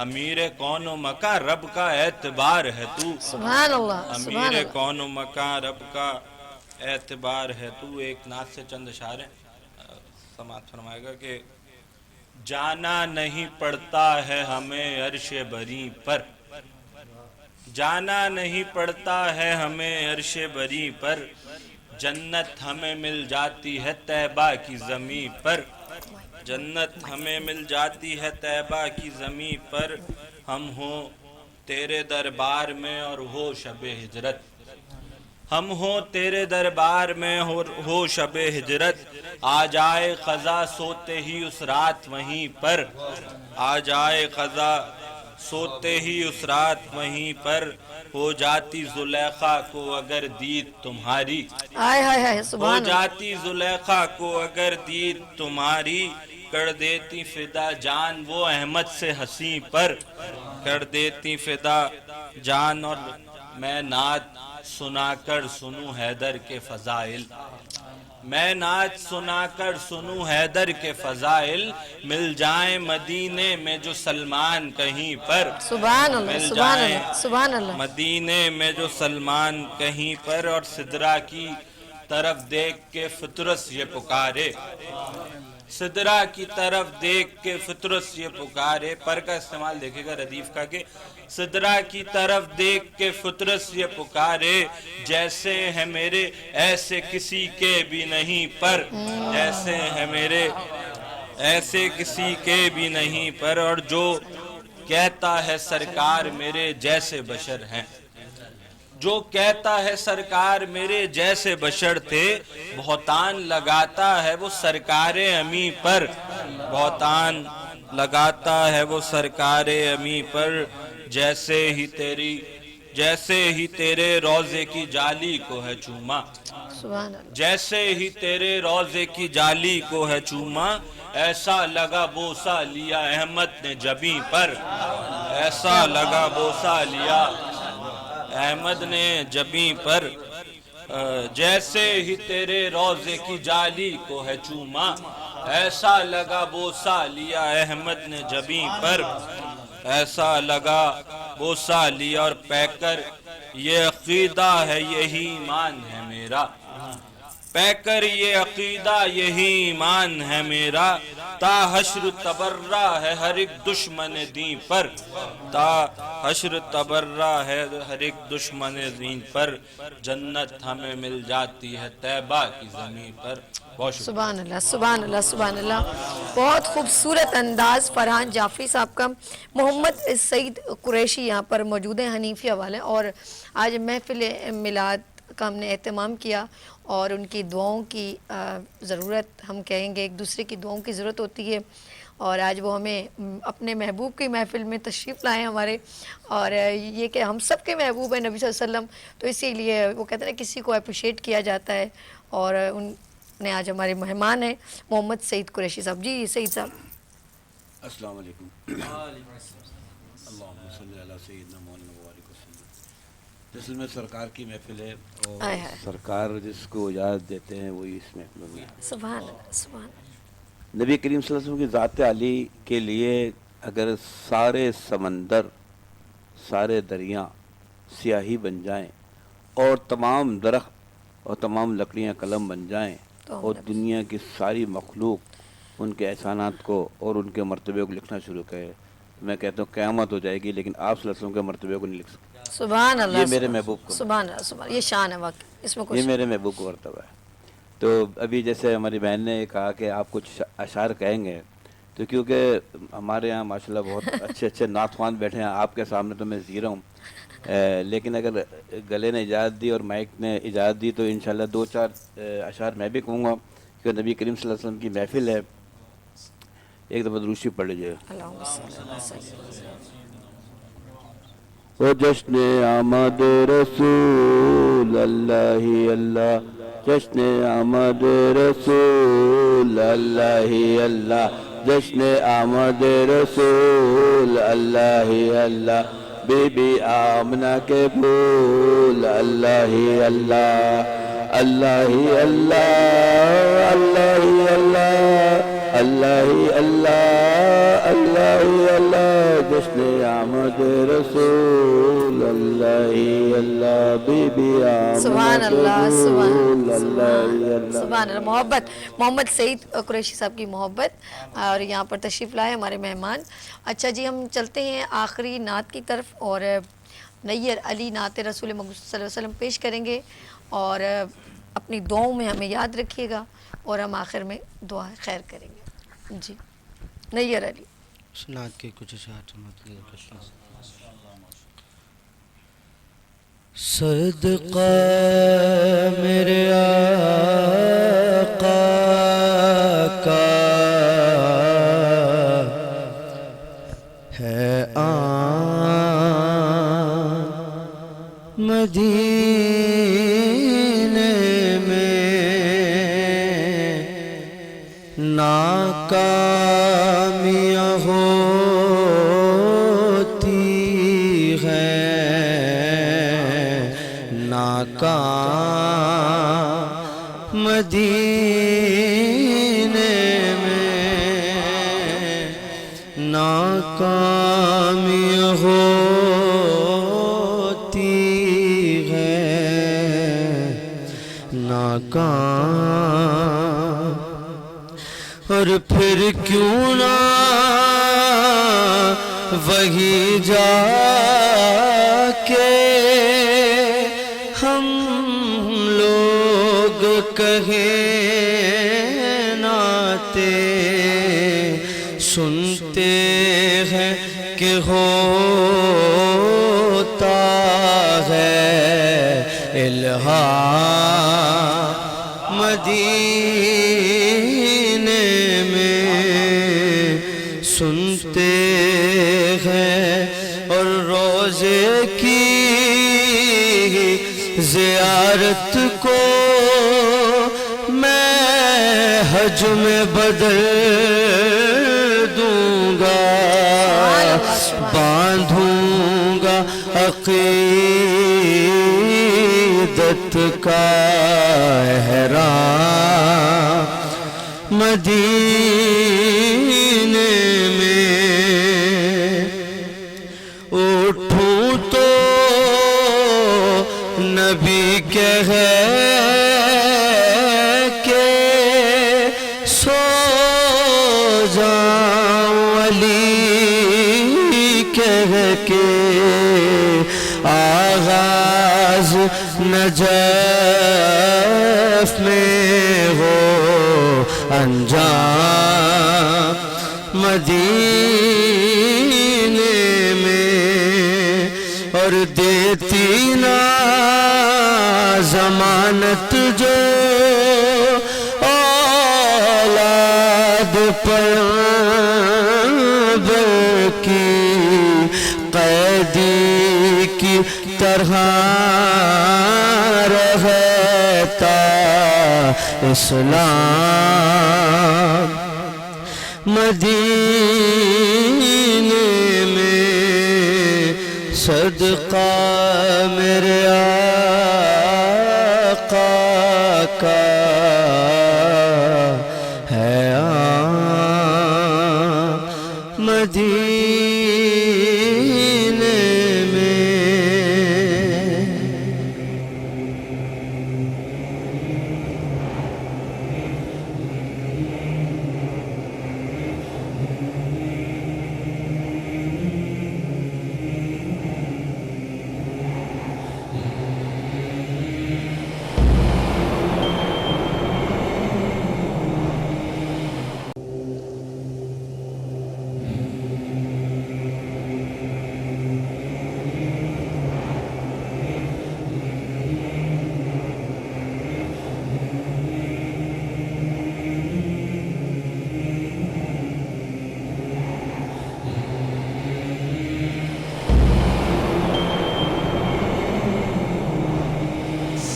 امیر کون و مکان رب کا اعتبار ہے تو، سبحان اللہ، امیر کون و مکان رب کا اعتبار ہے تو۔ ایک نعت سے چند اشعار ہیں، سماعت فرمائے گا کہ جانا نہیں پڑتا ہے ہمیں عرش بری پر، جانا نہیں پڑتا ہے ہمیں عرش بری پر، جنت ہمیں مل جاتی ہے طیبہ کی زمین پر، جنت ہمیں مل جاتی ہے طیبہ کی زمین پر، ہم ہوں تیرے دربار میں اور ہو شب ہجرت، ہم ہوں تیرے دربار میں ہو شب ہجرت، آ جائے قضا سوتے ہی اس رات وہیں پر، آ جائے قضا سوتے ہی اس رات وہیں پر، ہو جاتی زلیخا کو اگر دید تمہاری، ہو جاتی زلیخا کو اگر دید تمہاری، کر دیتی فدا جان وہ احمد سے حسین پر، کر دیتی فدا جان۔ اور میں نعت سنا کر سنوں حیدر کے فضائل، میں نعت سنا کر سنوں حیدر کے فضائل، مل جائیں مدینے میں جو سلمان کہیں پر، سبحان اللہ مل سبحان جائیں اللہ سبحان اللہ۔ مدینے میں جو سلمان کہیں پر، اور سدرا کی طرف دیکھ کے فطرس یہ پکارے، سدرا کی طرف دیکھ کے فطرس یہ پکارے، پر کا استعمال دیکھے گا ردیف کا کہ سدرا کی طرف دیکھ کے فطرس یہ پکارے، جیسے ہے میرے ایسے کسی کے بھی نہیں پر، جیسے ہے میرے ایسے کسی کے بھی نہیں پر، اور جو کہتا ہے سرکار میرے جیسے بشر ہیں، جو کہتا ہے سرکار میرے جیسے بشر تھے، بہتان لگاتا ہے وہ سرکار امی پر، بہتان لگاتا ہے وہ سرکار امی پر، جیسے ہی تیرے روضے کی جالی کو ہے چوما، سبحان اللہ. جیسے ہی تیرے روزے کی جالی کو ہے چوما ایسا لگا بوسا لیا احمد نے جبیں پر ایسا لگا بوسا لیا احمد نے جبیں پر جیسے ہی تیرے روزے کی جالی کو ہے چوما ایسا لگا بوسا لیا احمد نے جبیں پر ایسا لگا بوسا لیا اور پے کر یہ عقیدہ ہے یہی ایمان ہے میرا پے کر یہ عقیدہ یہی ایمان ہے میرا تا حشر تبرہ ہے ہر ایک دشمن دین پر تا حشر تبرہ ہے ہر ایک دشمن دین پر جنت ہمیں مل جاتی ہے طیبہ کی زمین پر. سبحان اللہ سبحان اللہ سبحان اللہ. بہت خوبصورت انداز فرحان جعفری صاحب کا. محمد سعید قریشی یہاں پر موجود ہیں حنیفیہ والے اور آج محفل میلاد کا ہم نے اہتمام کیا اور ان کی دعاؤں کی ضرورت ہم کہیں گے ایک دوسرے کی دعاؤں کی ضرورت ہوتی ہے اور آج وہ ہمیں اپنے محبوب کی محفل میں تشریف لائے ہیں ہمارے اور یہ کہ ہم سب کے محبوب ہیں نبی صلی اللہ علیہ وسلم تو اسی لیے وہ کہتے ہیں کسی کو اپریشیٹ کیا جاتا ہے اور ان نے آج ہمارے مہمان ہیں محمد سعید قریشی صاحب. جی سعید صاحب السلام علیکم. اللہم صلی علی سیدنا محمد وبارک وسلم. اصل میں سرکار کی محفل ہے اور سرکار جس کو اجازت دیتے ہیں وہی اس محفل میں. سبحان اللہ سبحان اللہ. نبی کریم صلی اللہ علیہ وسلم کی ذات علی کے لیے اگر سارے سمندر سارے دریا سیاہی بن جائیں اور تمام درخت اور تمام لکڑیاں قلم بن جائیں اور دنیا کی ساری مخلوق ان کے احسانات کو اور ان کے مرتبے کو لکھنا شروع کرے میں کہتا ہوں قیامت ہو جائے گی لیکن آپ صلی اللہ علیہ وسلم کے مرتبے کو نہیں لکھ سکتے. سبحان اللہ. یہ میرے محبوب کو سبحان اللہ سبحان. یہ شان ہے واقعی اس میں کچھ یہ میرے محبوب کو مرتبہ ہے. تو ابھی جیسے ہماری بہن نے کہا کہ آپ کچھ اشعار کہیں گے تو کیونکہ ہمارے یہاں ماشاءاللہ بہت اچھے اچھے نعت خوان بیٹھے ہیں آپ کے سامنے تو میں زیرہ ہوں لیکن اگر گلے نے اجازت دی اور مائک نے اجازت دی تو انشاءاللہ 2-4 اشعار میں بھی کہوں گا کہ نبی کریم صلی اللہ علیہ وسلم کی محفل ہے. ایک دفعہ درود شریف پڑھ لیجیے. وہ جشن آمد رسول اللہ اللہ جشن آمد رسول اللہ اللہ جشن آمد رسول اللہ اللہ بی بی آمنہ کے پھول اللہ اللہ اللہ اللہ اللہ اللہ اللہ اللہ اللہ اللہ جشن آمد رسول اللہ اللہ بی بی آمنہ سبحان اللہ سبحان اللہ سبحان اللہ. محبت محمد سعید قریشی صاحب کی محبت اور یہاں پر تشریف لائے ہمارے مہمان. اچھا جی ہم چلتے ہیں آخری نعت کی طرف اور نیر علی نعت رسول محمد صلی اللہ علیہ وسلم پیش کریں گے اور اپنی دعاؤں میں ہمیں یاد رکھیے گا اور ہم آخر میں دعا خیر کریں گے. جی نیر علی. نعت کے کچھ اشعار صدقہ میرے آقا کا ہے مدینے میں ناکامیاں ہوتی ہیں ناکام مدینے میں ناکامیاں ہوتی ہیں ناکام اور پھر کیوں نہ وہی جا کے ہم لوگ کہیں ناتے سنتے ہیں کہ ہوتا ہے الہام مدینے میں سنتے ہیں اور روزے کی زیارت کو میں حج میں بدل دوں گا باندھوں گا عقیدت کا احرام مدینے میں اٹھوں تو نبی کہے کہ سو جاؤں علی کہہ کے آغاز نجف میں ہو انجام مدینے میں اور دیتی نا ضمانت جو اولاد پیغمبر کی قیدی کی طرح رہتا اسلام مدینے میں صدقہ میرے آقا کا ہے مدینے میں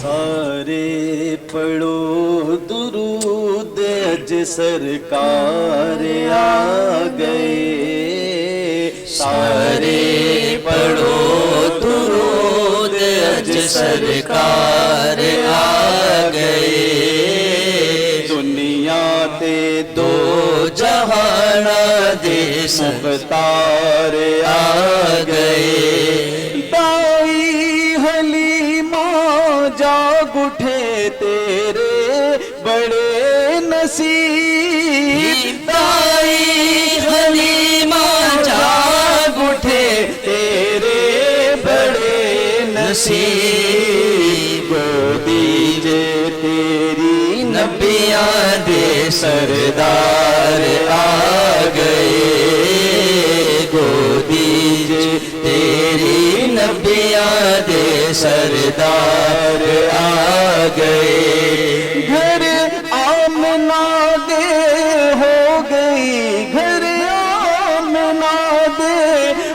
سارے پڑھو درود اج سرکار آ گئے سارے پڑھو درود اج سرکار آ گئے دنیا تے دو جہان دے مختار آ گئے جاگ اٹھے تیرے بڑے نصیب دائی حلیمہ جاگ اٹھے تیرے بڑے نصیب دیجے تیری نبیاں دے سردار آ گئے گو دیجے تیری نبیاں دے سردار آ گئے گھر آمنہ دے ہو گئی گھر آمنہ دے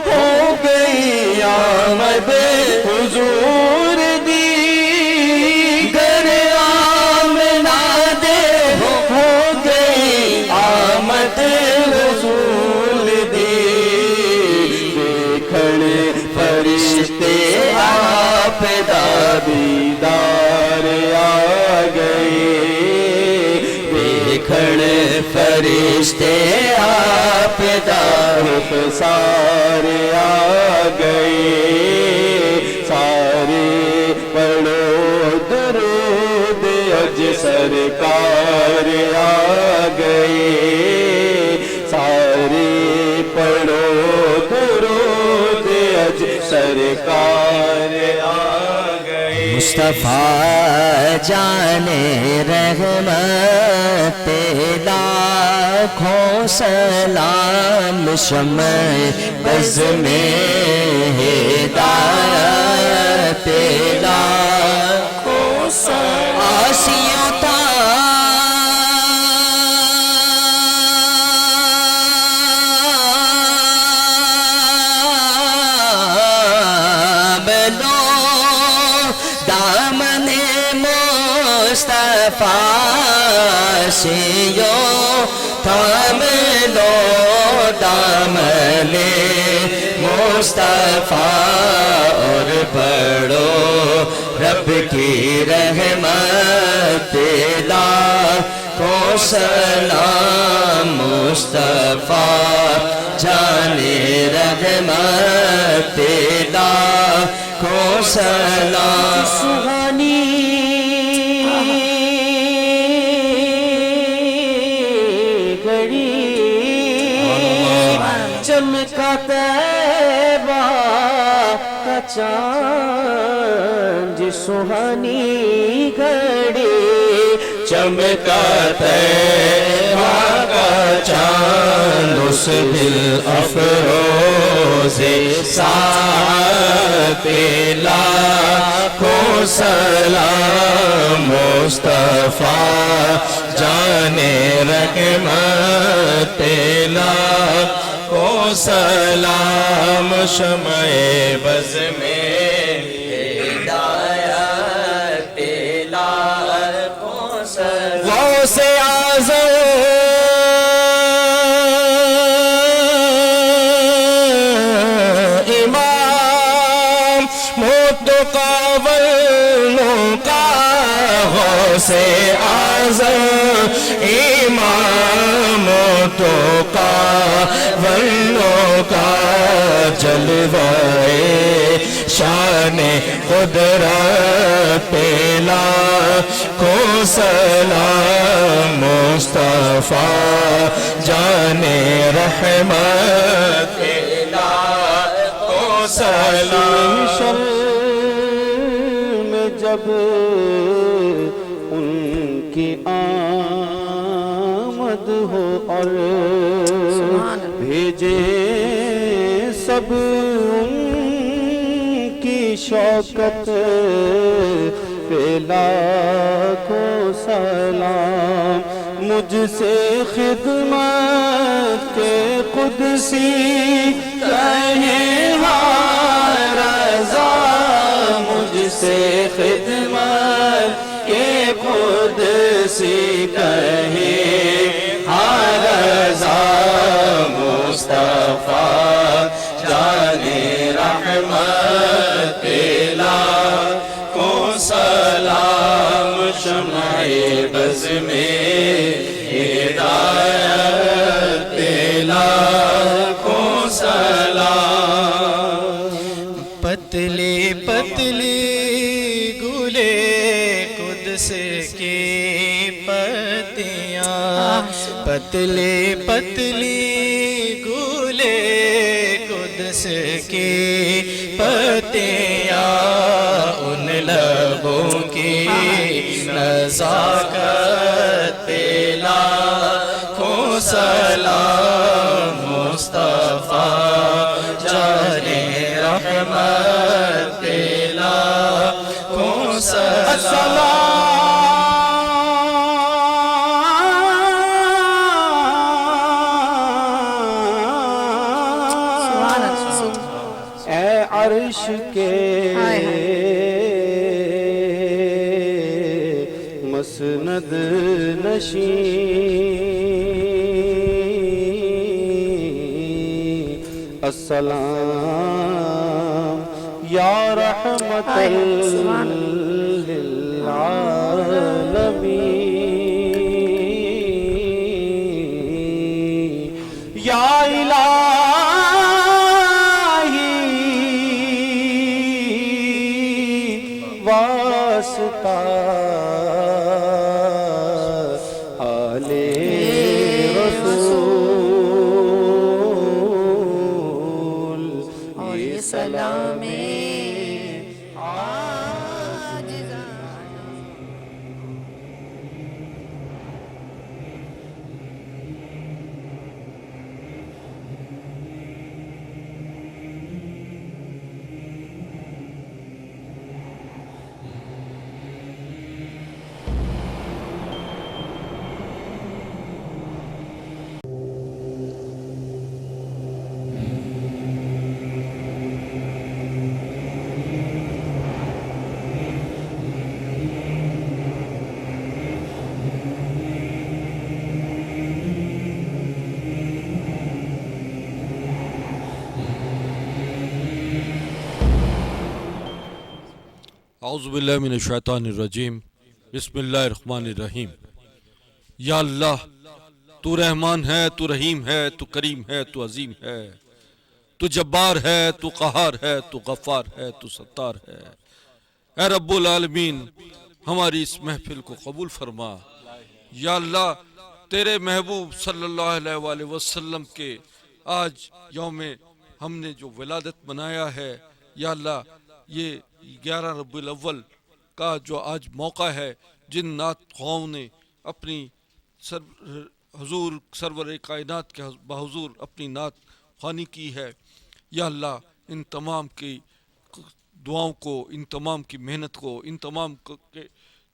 ہو گئی آمد حضور دی گھر آمنہ دے ہو گئی آمد حضور دی دیکھن فرشتے آپ دابیدار آ گئے دیکھن فرشتے آپ داب سارے آ گئے سارے پڑھو درود اج سرکار آ گئے سارے پڑھو درود اج سرکار آ گئے مصطفیٰ جانے رحمت لاکھوں سلام شمع بز میں ہدایت لاکھوں سلام آسیوں دام نفاسیوں تھام لو دامن مصطفیٰ اور پڑھو رب کی رحمت لاکھوں سلام مصطفیٰ جانے رحمت لاکھوں سلام سہانی گھڑی چمکا طیبہ کا چاند سہانی گھڑی چمکا طیبہ کا چاند اس دل افروز ساتھ لاکھوں سلام مصطفیٰ جانے رحمت لاکھوں سلام شمع بز میں ہدایت لاکھوں سلام غوث اعظم امام متقابلوں کا غوث اعظم امام متقابلوں کا جلوہ شان قدرت لاکھوں سلام مصطفیٰ جانے رحمت لاکھوں سلام میں جب ان کی آمد ہو اور بھیجے سب ان کی شوکت پہ لاکھوں سلام مجھ سے خدمت کے قدسی کہیں ہاں رضا مجھ سے خدمت کے قدسی کہیں ہاں رضا مصطفیٰ جانے رحمت لاکھوں سلام شمع بز میں ہدایت لاکھوں سلام پتلی پتلی گلے قدس کی پتیاں پتلی پتلی گلے قدس کی پتیاں ان لبوں کی نزاکت لاکھوں سلام مصطفیٰ جانے رحمت لاکھوں سلام اے عرش کے مسند نشین السلام یا رحمت للعالمین یا الہی واسطہ آل رسول یہ سلام اعوذ باللہ من الشیطان الرجیم بسم اللہ الرحمن الرحیم. یا اللہ تو رحمان ہے، تو رحیم ہے، تو کریم ہے، تو عظیم ہے، تو جبار ہے، تو قہار ہے، تو غفار ہے، تو ستار ہے. اے رب العالمین ہماری اس محفل کو قبول فرما. یا اللہ تیرے محبوب صلی اللہ علیہ وآلہ وسلم کے آج یوم ہم نے جو ولادت منایا ہے، یا اللہ یہ 11 ربیع الاول کا جو آج موقع ہے، جن نعت خواہوں نے اپنی حضور سرور کائنات کے بحضور اپنی نعت خوانی کی ہے، یا اللہ ان تمام کی دعاؤں کو، ان تمام کی محنت کو، ان تمام کے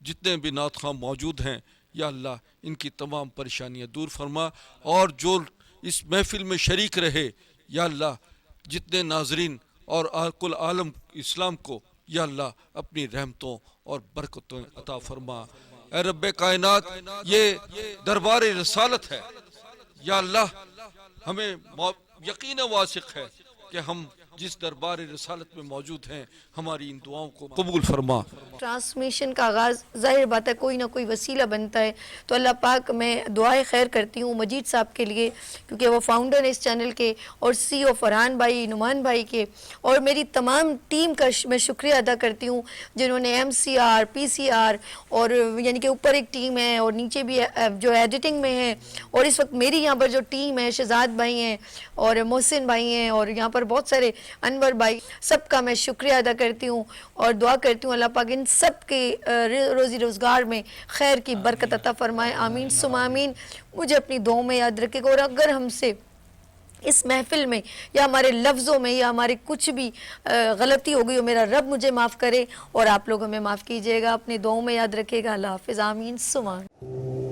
جتنے بھی نعت خواہ موجود ہیں، یا اللہ ان کی تمام پریشانیاں دور فرما. اور جو اس محفل میں شریک رہے، یا اللہ جتنے ناظرین اور کل عالم اسلام کو یا اللہ اپنی رحمتوں اور برکتوں عطا فرما. اے رب کائنات یہ دربار رسالت ہے، یا اللہ ہمیں یقین واثق ہے کہ ہم جس دربار رسالت میں موجود ہیں ہماری ان دعاؤں کو قبول فرما. ٹرانسمیشن کا آغاز ظاہر بات ہے کوئی نہ کوئی وسیلہ بنتا ہے، تو اللہ پاک میں دعائے خیر کرتی ہوں مجید صاحب کے لیے، کیونکہ وہ فاؤنڈر ہیں اس چینل کے، اور سی او فرحان بھائی، نعمان بھائی کے، اور میری تمام ٹیم کا میں شکریہ ادا کرتی ہوں جنہوں نے ایم سی آر، پی سی آر، اور یعنی کہ اوپر ایک ٹیم ہے اور نیچے بھی جو ایڈیٹنگ میں ہے، اور اس وقت میری یہاں پر جو ٹیم ہے، شہزاد بھائی ہیں اور محسن بھائی ہیں، اور یہاں پر بہت سارے انور بھائی، سب کا میں شکریہ ادا کرتی ہوں اور دعا کرتی ہوں اللہ پاک ان سب کے روزی روزگار میں خیر کی برکت عطا فرمائے. آمین ثم آمین. مجھے اپنی دعاؤں میں یاد رکھے گا، اور اگر ہم سے اس محفل میں یا ہمارے لفظوں میں یا ہمارے کچھ بھی غلطی ہو گئی ہو، میرا رب مجھے معاف کرے اور آپ لوگ ہمیں معاف کیجئے گا. اپنی دعاؤں میں یاد رکھے گا. اللہ حافظ. آمین ثم آمین.